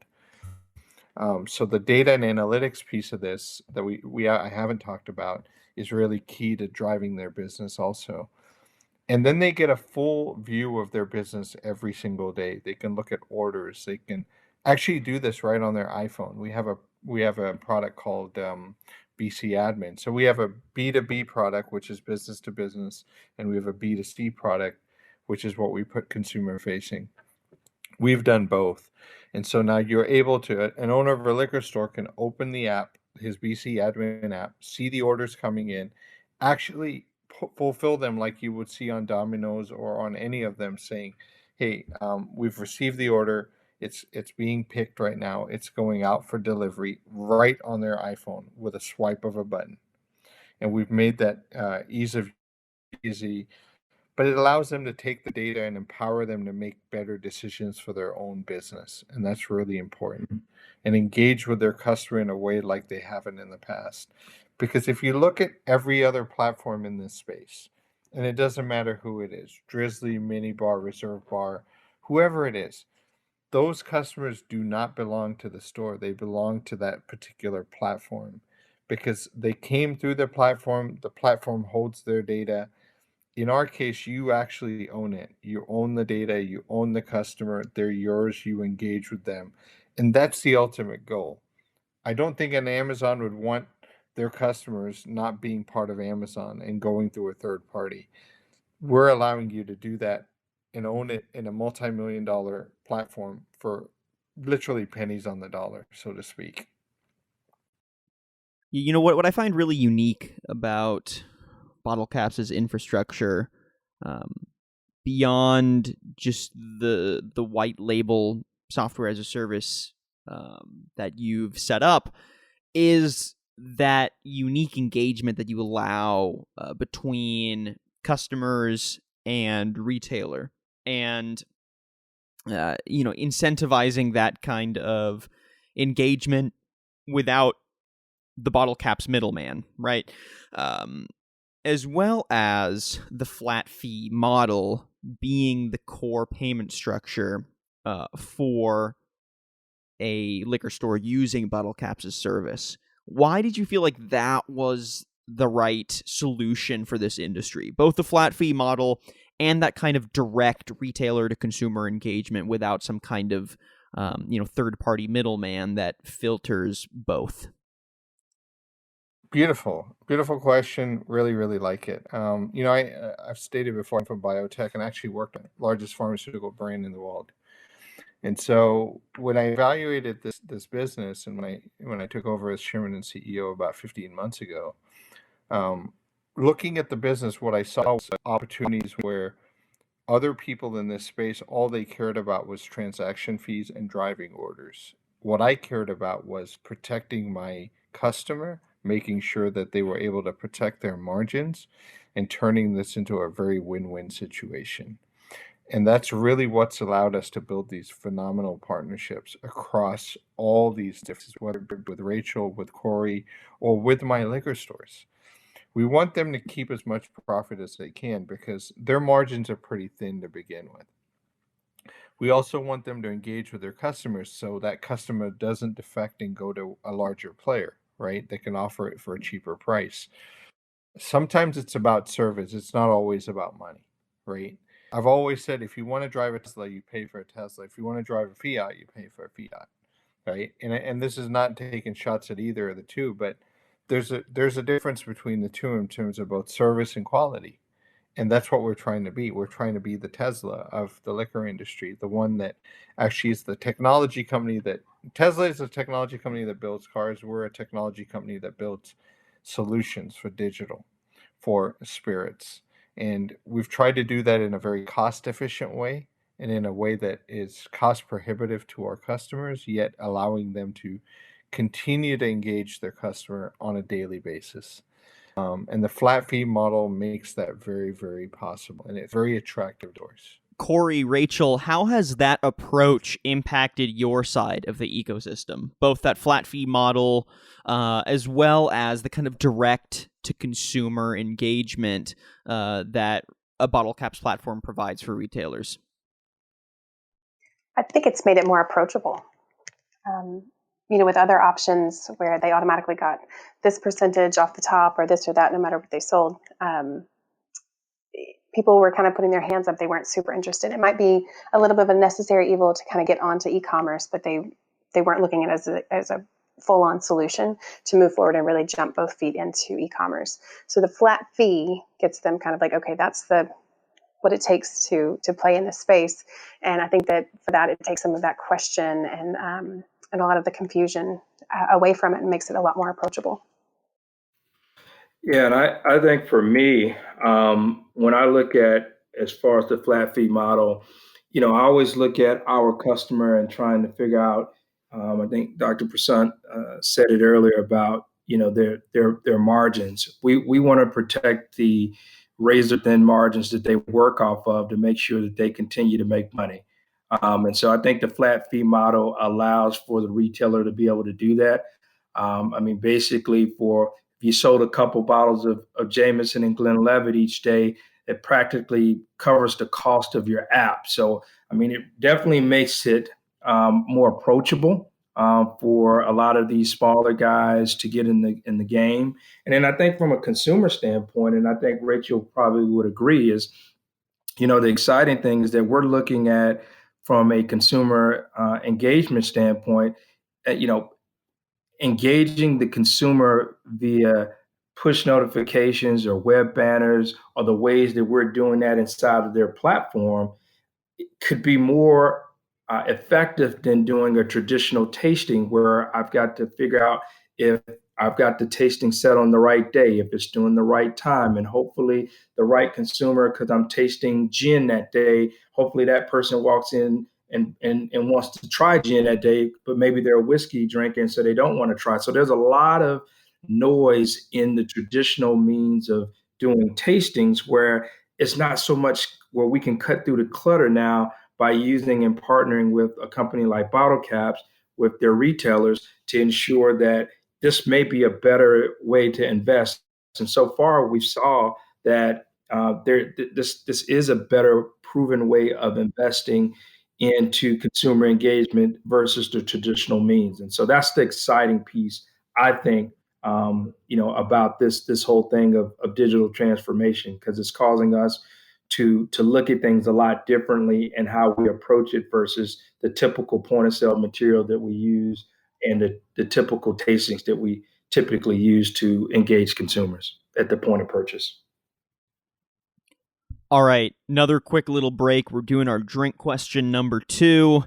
So the data and analytics piece of this that I haven't talked about is really key to driving their business also. And then they get a full view of their business every single day. They can look at orders. They can actually do this right on their iPhone. We have a product called BC Admin. So we have a B2B product, which is business to business, and we have a B2C product, which is what we put consumer facing. We've done both. And so now you're able to, an owner of a liquor store can open the app, his BC Admin app, see the orders coming in, actually fulfill them like you would see on Domino's or on any of them, saying, hey, we've received the order. It's being picked right now. It's going out for delivery right on their iPhone with a swipe of a button. And we've made that easy, but it allows them to take the data and empower them to make better decisions for their own business. And that's really important. And engage with their customer in a way like they haven't in the past. Because if you look at every other platform in this space, and it doesn't matter who it is, Drizzly, Minibar, Reserve Bar, whoever it is, those customers do not belong to the store. They belong to that particular platform because they came through the platform holds their data. In our case, you actually own it. You own the data, you own the customer, they're yours, you engage with them. And that's the ultimate goal. I don't think an Amazon would want their customers not being part of Amazon and going through a third party. We're allowing you to do that and own it in a multi-million dollar platform for literally pennies on the dollar, so to speak. You know what I find really unique about Bottlecapps' infrastructure, beyond just the white label software as a service that you've set up, is that unique engagement that you allow between customers and retailer, and incentivizing that kind of engagement without the Bottlecapps middleman, right? As well as the flat fee model being the core payment structure for a liquor store using Bottlecapps' service. Why did you feel like that was the right solution for this industry? Both the flat fee model and that kind of direct retailer to consumer engagement without some kind of third party middleman that filters both. Beautiful question. Really, really like it. I've stated before, I'm from biotech and actually worked on the largest pharmaceutical brand in the world. And so when I evaluated this business, and when I took over as chairman and CEO about 15 months ago, looking at the business, what I saw was opportunities where other people in this space, all they cared about was transaction fees and driving orders. What I cared about was protecting my customer, making sure that they were able to protect their margins, and turning this into a very win-win situation. And that's really what's allowed us to build these phenomenal partnerships across all these different, whether with Rachel, with Corey, or with my liquor stores. We want them to keep as much profit as they can because their margins are pretty thin to begin with. We also want them to engage with their customers so that customer doesn't defect and go to a larger player, right? They can offer it for a cheaper price. Sometimes it's about service. It's not always about money, right? I've always said if you want to drive a Tesla, you pay for a Tesla. If you want to drive a Fiat, you pay for a Fiat, right? And this is not taking shots at either of the two, but there's a difference between the two in terms of both service and quality. And that's what we're trying to be. We're trying to be the Tesla of the liquor industry, the one that actually is the technology company that Tesla is a technology company that builds cars. We're a technology company that builds solutions for digital, for spirits. And we've tried to do that in a very cost efficient way and in a way that is cost prohibitive to our customers, yet allowing them to continue to engage their customer on a daily basis. And the flat fee model makes that very, very possible. And it's very attractive to us. Corey, Rachel, how has that approach impacted your side of the ecosystem? Both that flat fee model as well as the kind of direct to consumer engagement that a Bottlecapps platform provides for retailers? I think it's made it more approachable. With other options where they automatically got this percentage off the top or this or that, no matter what they sold, people were kind of putting their hands up. They weren't super interested. It might be a little bit of a necessary evil to kind of get onto e-commerce, but they weren't looking at it as a full-on solution to move forward and really jump both feet into e-commerce. So the flat fee gets them kind of like, okay, that's what it takes to play in this space. And I think that for that, it takes some of that question and a lot of the confusion away from it and makes it a lot more approachable. Yeah, and I think for me, when I look at as far as the flat fee model, I always look at our customer and trying to figure out. I think Dr. Prashant said it earlier about their margins. We want to protect the razor thin margins that they work off of to make sure that they continue to make money. And so I think the flat fee model allows for the retailer to be able to do that. Basically, if you sold a couple bottles of Jameson and Glenlivet each day, it practically covers the cost of your app. So, it definitely makes it more approachable for a lot of these smaller guys to get in the game. And then I think from a consumer standpoint, and I think Rachel probably would agree, is the exciting thing is that we're looking at from a consumer engagement standpoint, engaging the consumer via push notifications or web banners or the ways that we're doing that inside of their platform could be more effective than doing a traditional tasting where I've got to figure out if I've got the tasting set on the right day, if it's doing the right time, and hopefully the right consumer, because I'm tasting gin that day, hopefully that person walks in and wants to try gin that day, but maybe they're a whiskey drinker, so they don't want to try. So there's a lot of noise in the traditional means of doing tastings where it's not so much where we can cut through the clutter now by using and partnering with a company like Bottlecapps with their retailers to ensure that this may be a better way to invest. And so far, we saw that this is a better proven way of investing into consumer engagement versus the traditional means. And so that's the exciting piece, I think, about this whole thing of digital transformation, because it's causing us to look at things a lot differently and how we approach it versus the typical point of sale material that we use and the typical tastings that we typically use to engage consumers at the point of purchase. All right, another quick little break. We're doing our drink question number 2.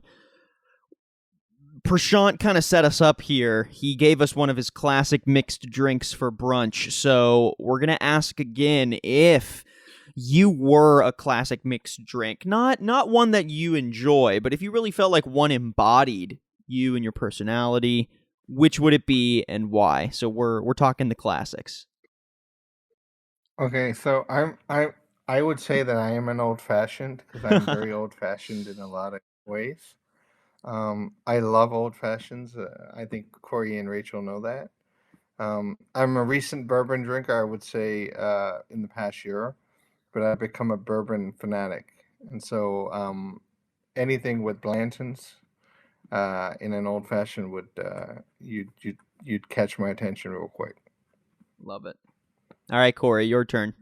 Prashant kind of set us up here. He gave us one of his classic mixed drinks for brunch. So we're going to ask again if you were a classic mixed drink, not one that you enjoy, but if you really felt like one embodied you and your personality, which would it be and why? So we're talking the classics. Okay, so I would say that I am an old fashioned because I'm very old fashioned in a lot of ways. I love old fashions. I think Corey and Rachel know that. I'm a recent bourbon drinker, I would say, in the past year, but I've become a bourbon fanatic, and so anything with Blanton's in an old fashioned would you'd catch my attention real quick. Love it. All right, Corey, your turn.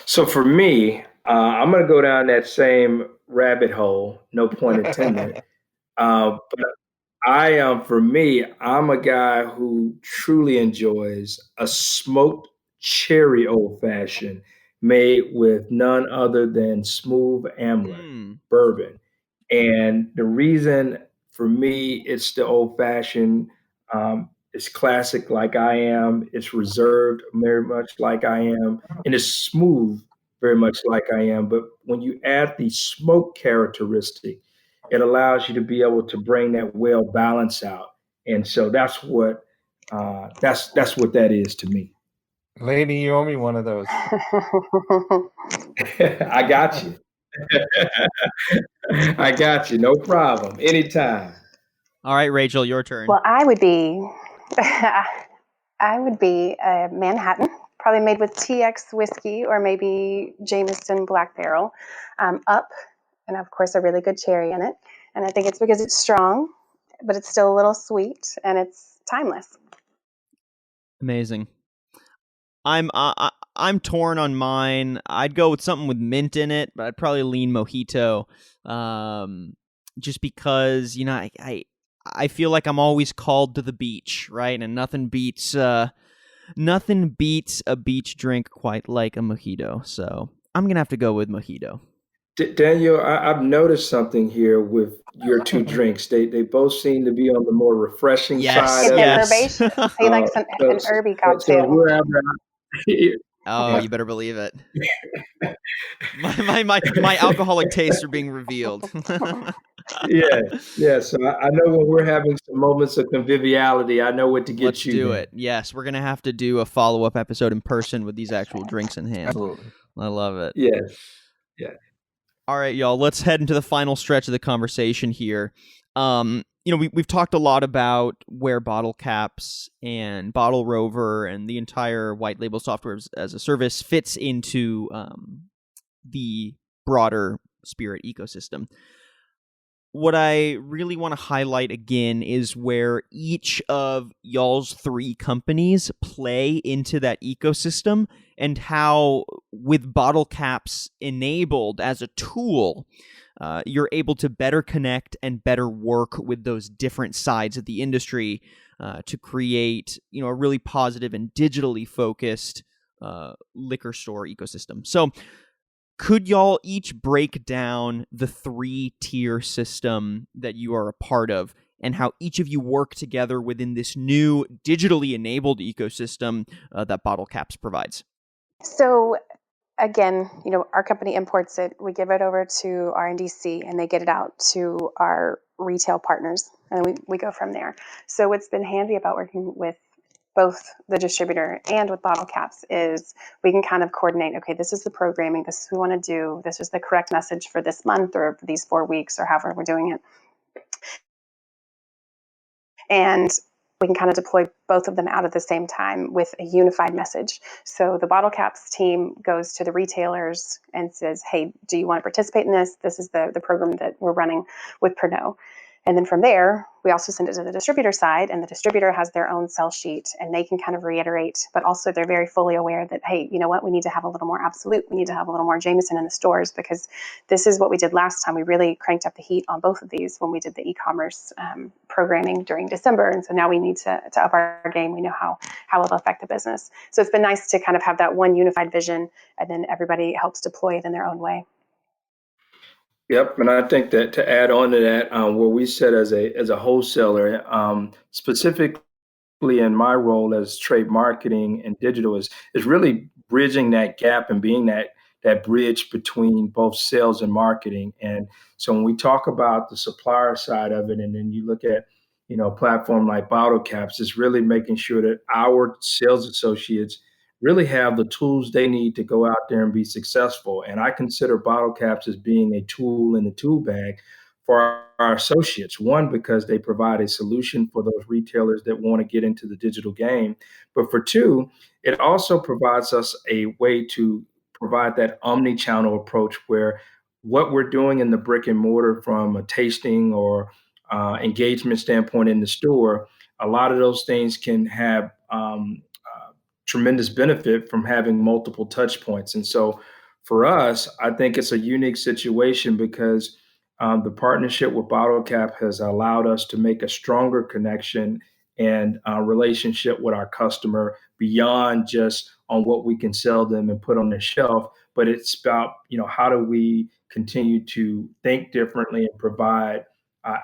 So for me, I'm going to go down that same rabbit hole, no pun intended. But for me, I'm a guy who truly enjoys a smoked cherry old fashioned made with none other than smooth Amleth bourbon. And the reason for me, it's the old fashioned, it's classic like I am, it's reserved very much like I am, and it's smooth very much like I am. But when you add the smoke characteristic, it allows you to be able to bring that well balance out. And so that's what that is to me. Lady, you owe me one of those. I got you. I got you. No problem. Anytime. All right, Rachel, your turn. Well, I would be a Manhattan, probably made with TX whiskey or maybe Jameson Black Barrel, up, and of course a really good cherry in it. And I think it's because it's strong, but it's still a little sweet and it's timeless. Amazing. I'm torn on mine. I'd go with something with mint in it, but I'd probably lean mojito, just because I feel like I'm always called to the beach, right? And nothing beats a beach drink quite like a mojito. So I'm gonna have to go with mojito. Daniel, I've noticed something here with your two drinks. They both seem to be on the more refreshing side of Yes. Herbaceous. He likes an herby cocktail. So whoever. Oh, you better believe it. My alcoholic tastes are being revealed. Yeah. So I know when we're having some moments of conviviality, I know what to get Let's you. do then. it. Yes, we're gonna have to do a follow-up episode in person with these actual drinks in hand. Absolutely. I love it. Yes. Yeah. All right, y'all. Let's head into the final stretch of the conversation here. We've talked a lot about where Bottlecapps and Bottle Rover and the entire white label software as a service fits into the broader Spirit ecosystem. What I really want to highlight again is where each of y'all's three companies play into that ecosystem and how, with Bottlecapps enabled as a tool, you're able to better connect and better work with those different sides of the industry to create, a really positive and digitally focused liquor store ecosystem. So, could y'all each break down the 3-tier system that you are a part of and how each of you work together within this new digitally enabled ecosystem that Bottlecapps provides? So again, our company imports it. We give it over to R&DC and they get it out to our retail partners and we go from there. So what's been handy about working with both the distributor and with Bottlecapps is we can kind of coordinate, okay, this is the programming, this is what we want to do, this is the correct message for this month or for these 4 weeks or however we're doing it. And we can kind of deploy both of them out at the same time with a unified message. So the Bottlecapps team goes to the retailers and says, hey, do you want to participate in this? This is the program that we're running with Pernod. And then from there, we also send it to the distributor side, and the distributor has their own sell sheet, and they can kind of reiterate, but also they're very fully aware that, hey, you know what, we need to have a little more Absolute, we need to have a little more Jameson in the stores, because this is what we did last time. We really cranked up the heat on both of these when we did the e-commerce programming during December, and so now we need to up our game. We know how it'll affect the business. So it's been nice to kind of have that one unified vision, and then everybody helps deploy it in their own way. Yep, and I think that to add on to that, where we sit as a wholesaler, specifically in my role as trade marketing and digital is really bridging that gap and being that bridge between both sales and marketing. And so when we talk about the supplier side of it, and then you look at a platform like Bottlecapps, it's really making sure that our sales associates really have the tools they need to go out there and be successful. And I consider Bottlecapps as being a tool in the tool bag for our associates. One, because they provide a solution for those retailers that want to get into the digital game. But for two, it also provides us a way to provide that omni-channel approach where what we're doing in the brick and mortar from a tasting or engagement standpoint in the store, a lot of those things can have tremendous benefit from having multiple touch points. And so for us, I think it's a unique situation because the partnership with BottleCap has allowed us to make a stronger connection and relationship with our customer beyond just on what we can sell them and put on their shelf, but it's about how do we continue to think differently and provide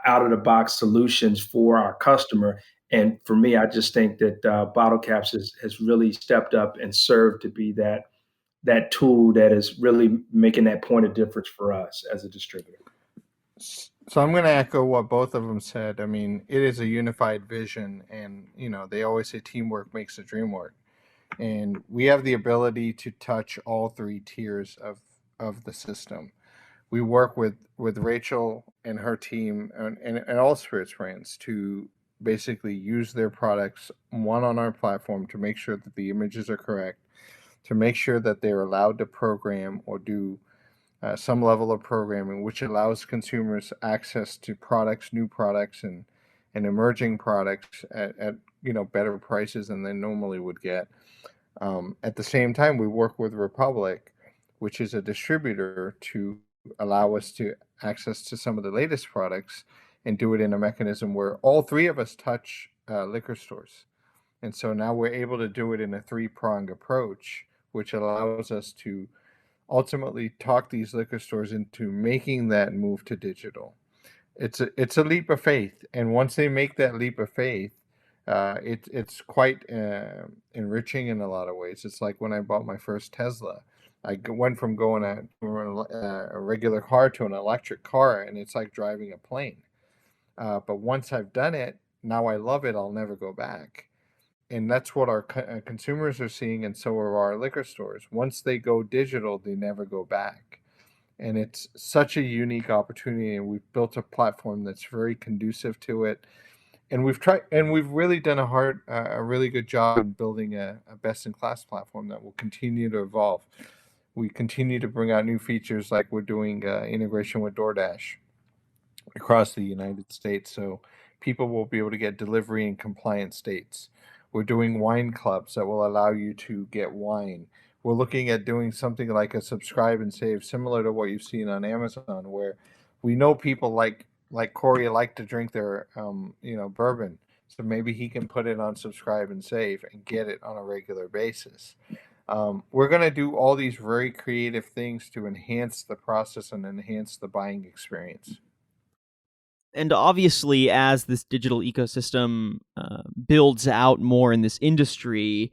out of the box solutions for our customer. And for me, I just think that Bottlecapps has really stepped up and served to be that tool that is really making that point of difference for us as a distributor. So I'm going to echo what both of them said. I mean, it is a unified vision, and they always say teamwork makes the dream work. And we have the ability to touch all three tiers of the system. We work with Rachel and her team and all spirits brands to basically use their products on our platform to make sure that the images are correct, to make sure that they're allowed to program or do some level of programming, which allows consumers access to new products and emerging products at better prices than they normally would get. At the same time, we work with Republic, which is a distributor, to allow us to access to some of the latest products and do it in a mechanism where all three of us touch liquor stores. And so now we're able to do it in a three-pronged approach, which allows us to ultimately talk these liquor stores into making that move to digital. It's a leap of faith, and once they make that leap of faith, it's quite enriching in a lot of ways. It's like when I bought my first Tesla. I went from going a regular car to an electric car, and it's like driving a plane. But once I've done it, now I love it. I'll never go back. And that's what our consumers are seeing, and so are our liquor stores. Once they go digital, they never go back. And it's such a unique opportunity, and we've built a platform that's very conducive to it. And we've really done a really good job in building a best-in-class platform that will continue to evolve. We continue to bring out new features, like we're doing integration with DoorDash across the United States, so people will be able to get delivery in compliant states. We're doing wine clubs that will allow you to get wine. We're looking at doing something like a subscribe and save, similar to what you've seen on Amazon, where we know people like Corey like to drink their bourbon, so maybe he can put it on subscribe and save and get it on a regular basis. We're going to do all these very creative things to enhance the process and enhance the buying experience. And obviously, as this digital ecosystem builds out more in this industry,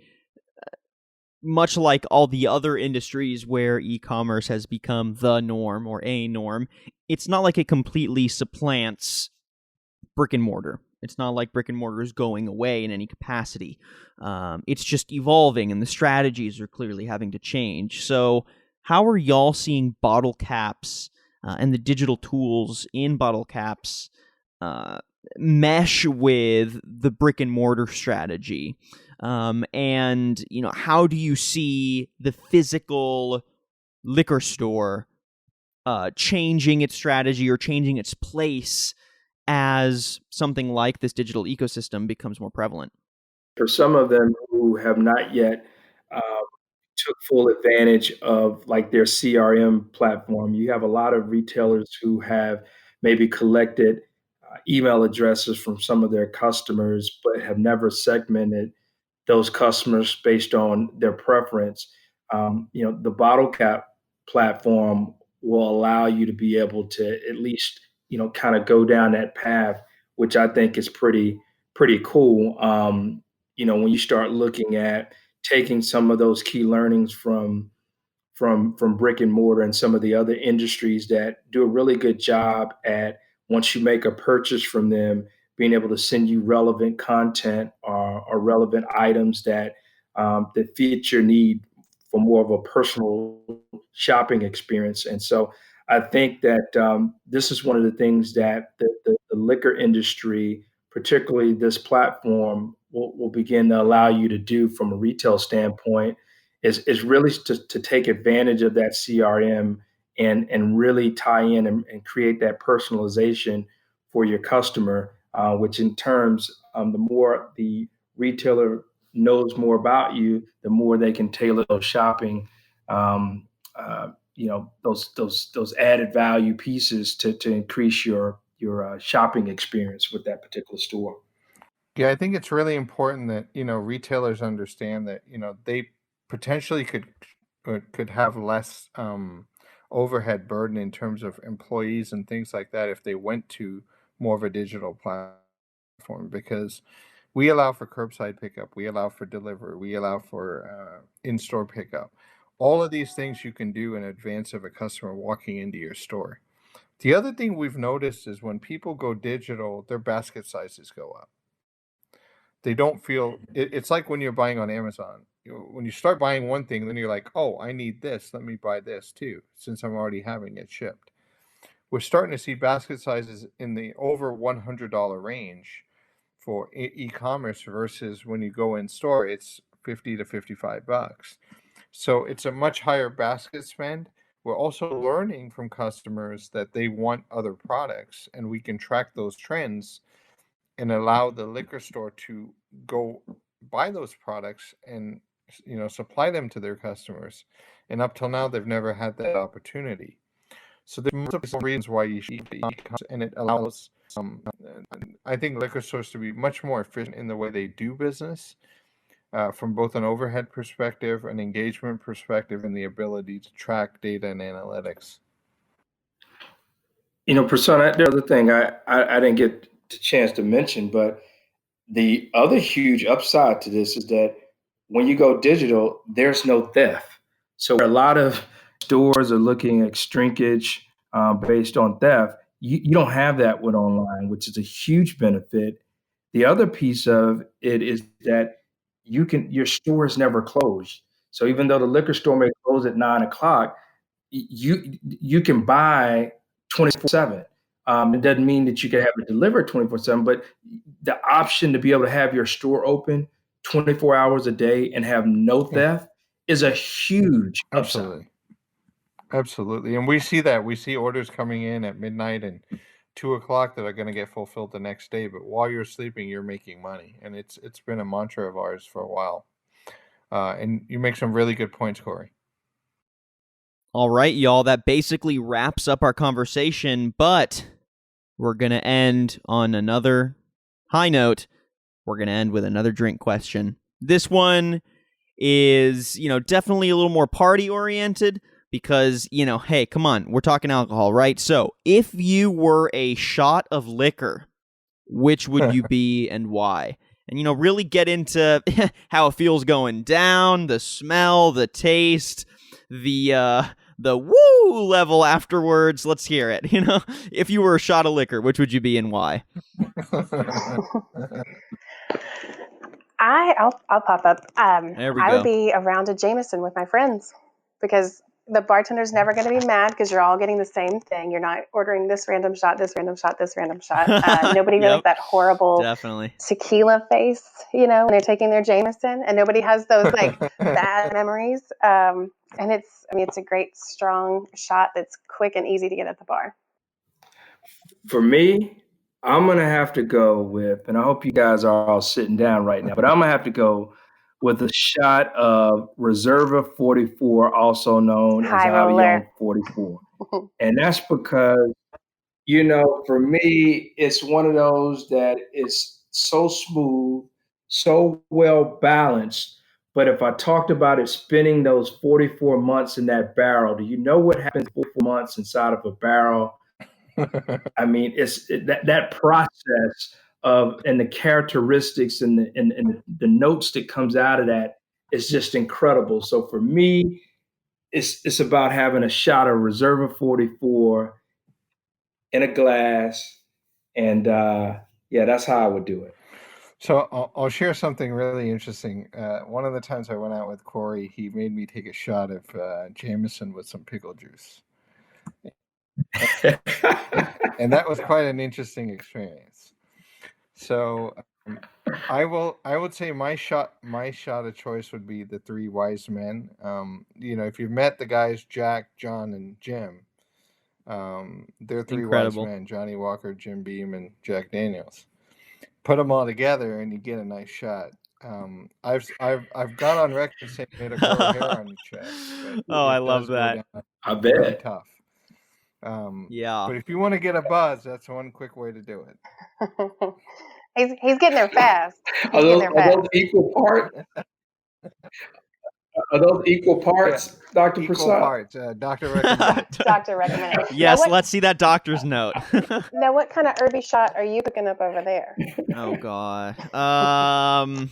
much like all the other industries where e-commerce has become the norm or a norm, it's not like it completely supplants brick and mortar. It's not like brick and mortar is going away in any capacity. It's just evolving, and the strategies are clearly having to change. So how are y'all seeing Bottlecapps and the digital tools in Bottlecapps mesh with the brick and mortar strategy? And how do you see the physical liquor store changing its strategy or changing its place as something like this digital ecosystem becomes more prevalent? For some of them who have not yet took full advantage of like their CRM platform, you have a lot of retailers who have maybe collected email addresses from some of their customers, but have never segmented those customers based on their preference. The bottle cap platform will allow you to be able to at least, kind of go down that path, which I think is pretty cool. when you start looking at taking some of those key learnings from brick and mortar and some of the other industries that do a really good job at, once you make a purchase from them, being able to send you relevant content or relevant items that fit your need for more of a personal shopping experience. And so I think that this is one of the things that the liquor industry, particularly this platform, will begin to allow you to do from a retail standpoint, is really to take advantage of that CRM and really tie in and create that personalization for your customer, which in terms, the more the retailer knows more about you, the more they can tailor those shopping, um, those added value pieces to increase your shopping experience with that particular store. Yeah, I think it's really important that, retailers understand that, they potentially could have less overhead burden in terms of employees and things like that if they went to more of a digital platform, because we allow for curbside pickup, we allow for delivery, we allow for in-store pickup. All of these things you can do in advance of a customer walking into your store. The other thing we've noticed is when people go digital, their basket sizes go up. They don't feel it's like when you're buying on Amazon. When you start buying one thing, then you're like, oh, I need this. Let me buy this too, since I'm already having it shipped. We're starting to see basket sizes in the over $100 range for e-commerce versus when you go in store, it's 50 to 55 bucks. So it's a much higher basket spend. We're also learning from customers that they want other products, and we can track those trends and allow the liquor store to go buy those products and supply them to their customers. And up till now, they've never had that opportunity. So there's multiple reasons why you should e-commerce, and it allows I think liquor stores to be much more efficient in the way they do business, from both an overhead perspective, an engagement perspective, and the ability to track data and analytics. Prasad, the other thing I didn't get the chance to mention, but the other huge upside to this is that when you go digital, there's no theft. So a lot of stores are looking at shrinkage based on theft. You don't have that with online, which is a huge benefit. The other piece of it is that your store is never closed. So even though the liquor store may close at 9 o'clock, you can buy 24/7. It doesn't mean that you can have it delivered 24/7, but the option to be able to have your store open 24 hours a day and have no theft is a huge upside. Absolutely. And we see that. We see orders coming in at midnight and 2 o'clock that are going to get fulfilled the next day. But while you're sleeping, you're making money. And it's been a mantra of ours for a while. And you make some really good points, Corey. All right, y'all, that basically wraps up our conversation, but we're going to end on another high note. We're going to end with another drink question. This one is, definitely a little more party-oriented because, hey, come on, we're talking alcohol, right? So, if you were a shot of liquor, which would you be and why? And, really get into how it feels going down, the smell, the taste, the woo level afterwards. Let's hear it. If you were a shot of liquor, which would you be and why? I'll pop up. There we I go. would be a round of Jameson with my friends because the bartender's never going to be mad because you're all getting the same thing. You're not ordering this random shot, this random shot, this random shot. Nobody really has that horrible Definitely tequila face, when they're taking their Jameson, and nobody has those bad memories. And it's a great strong shot that's quick and easy to get at the bar. For me, I'm going to have to go with, and I hope you guys are all sitting down right now, but I'm going to have to go with a shot of Reserva 44, also known as High roller. Avion 44. And that's because, for me, it's one of those that is so smooth, so well balanced. But if I talked about it spending those 44 months in that barrel, do you know what happens 44 months inside of a barrel? I mean, that process of and the characteristics and the notes that comes out of that is just incredible. So for me, it's about having a shot of Reserva 44 in a glass, and that's how I would do it. So I'll share something really interesting. One of the times I went out with Corey, he made me take a shot of Jameson with some pickle juice. And that was quite an interesting experience. So I would say my shot of choice would be the three wise men. If you've met the guys, Jack, John, and Jim, they're three Incredible. wise men, Johnny Walker, Jim Beam, and Jack Daniels. Put them all together and you get a nice shot. I've got on record saying it had a hair on your chest. I love that. I bet. Really tough. Yeah. But if you want to get a buzz, that's one quick way to do it. He's getting there fast. Are those equal parts? Are those equal parts, Dr. Equal Prashant? parts. Doctor recommended. Doctor recommended. Yes, let's see that doctor's note. Now, what kind of herby shot are you cooking up over there? Oh God. I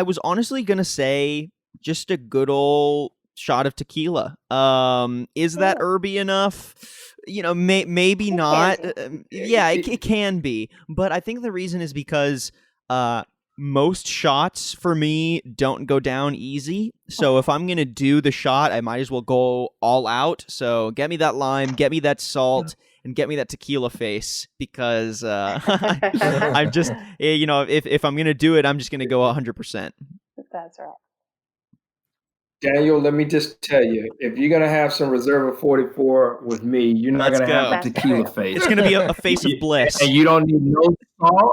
was honestly gonna say just a good old shot of tequila. Is that herby enough? Maybe not. It can be. But I think the reason is because most shots for me don't go down easy. So if I'm going to do the shot, I might as well go all out. So get me that lime, get me that salt, and get me that tequila face, because I'm just, if I'm going to do it, I'm just going to go 100%. That's right. Daniel, let me just tell you, if you're going to have some Reserva 44 with me, you're not going to have a tequila face. It's going to be a face of bliss. And you don't need no salt.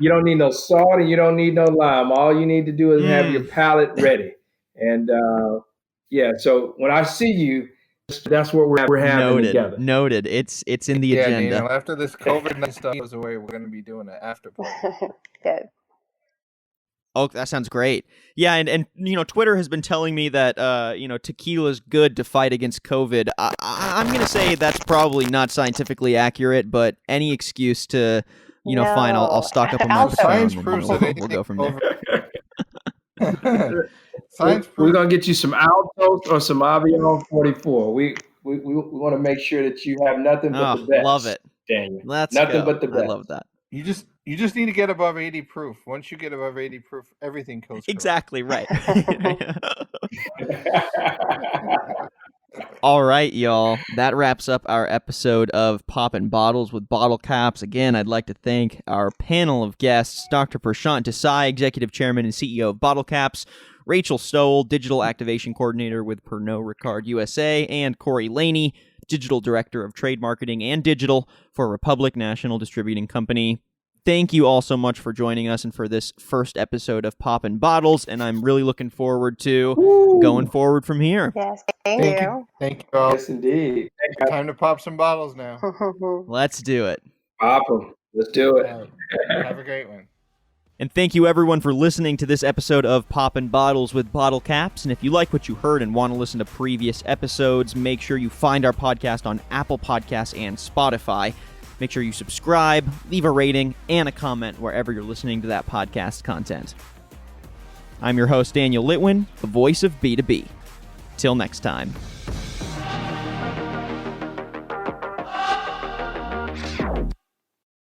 You don't need no salt, and you don't need no lime. All you need to do is have your palate ready. And so when I see you, that's what we're having together. Noted. It's in the agenda. Daniel, after this COVID stuff goes away, we're going to be doing an after party. Good. Oh, that sounds great. Yeah, and Twitter has been telling me that tequila's good to fight against COVID. I'm going to say that's probably not scientifically accurate, but any excuse to fine, I'll stock up on my science proves that we'll go from there. We're going to get you some Altos or some Avion 44. We want to make sure that you have nothing but the best. Love it. Daniel. Nothing but the best. I love that. You just need to get above 80 proof. Once you get above 80 proof, everything goes exactly right. All right, y'all. That wraps up our episode of Poppin Bottles with Bottlecapps. Again, I'd like to thank our panel of guests, Dr. Prashant Desai, Executive Chairman and CEO of Bottlecapps, Rachel Stowell, Digital Activation Coordinator with Pernod Ricard USA, and Corey Laney, Digital Director of Trade Marketing and Digital for Republic National Distributing Company. Thank you all so much for joining us and for this first episode of Poppin Bottles, and I'm really looking forward to going forward from here. Yes, thank you. Thank you all. Yes, indeed. Time to pop some bottles now. Let's do it. Pop them. Let's do it. Have a great one. And thank you, everyone, for listening to this episode of Poppin Bottles with Bottlecapps. And if you like what you heard and want to listen to previous episodes, make sure you find our podcast on Apple Podcasts and Spotify. Make sure you subscribe, leave a rating, and a comment wherever you're listening to that podcast content. I'm your host, Daniel Litwin, the voice of B2B. Till next time.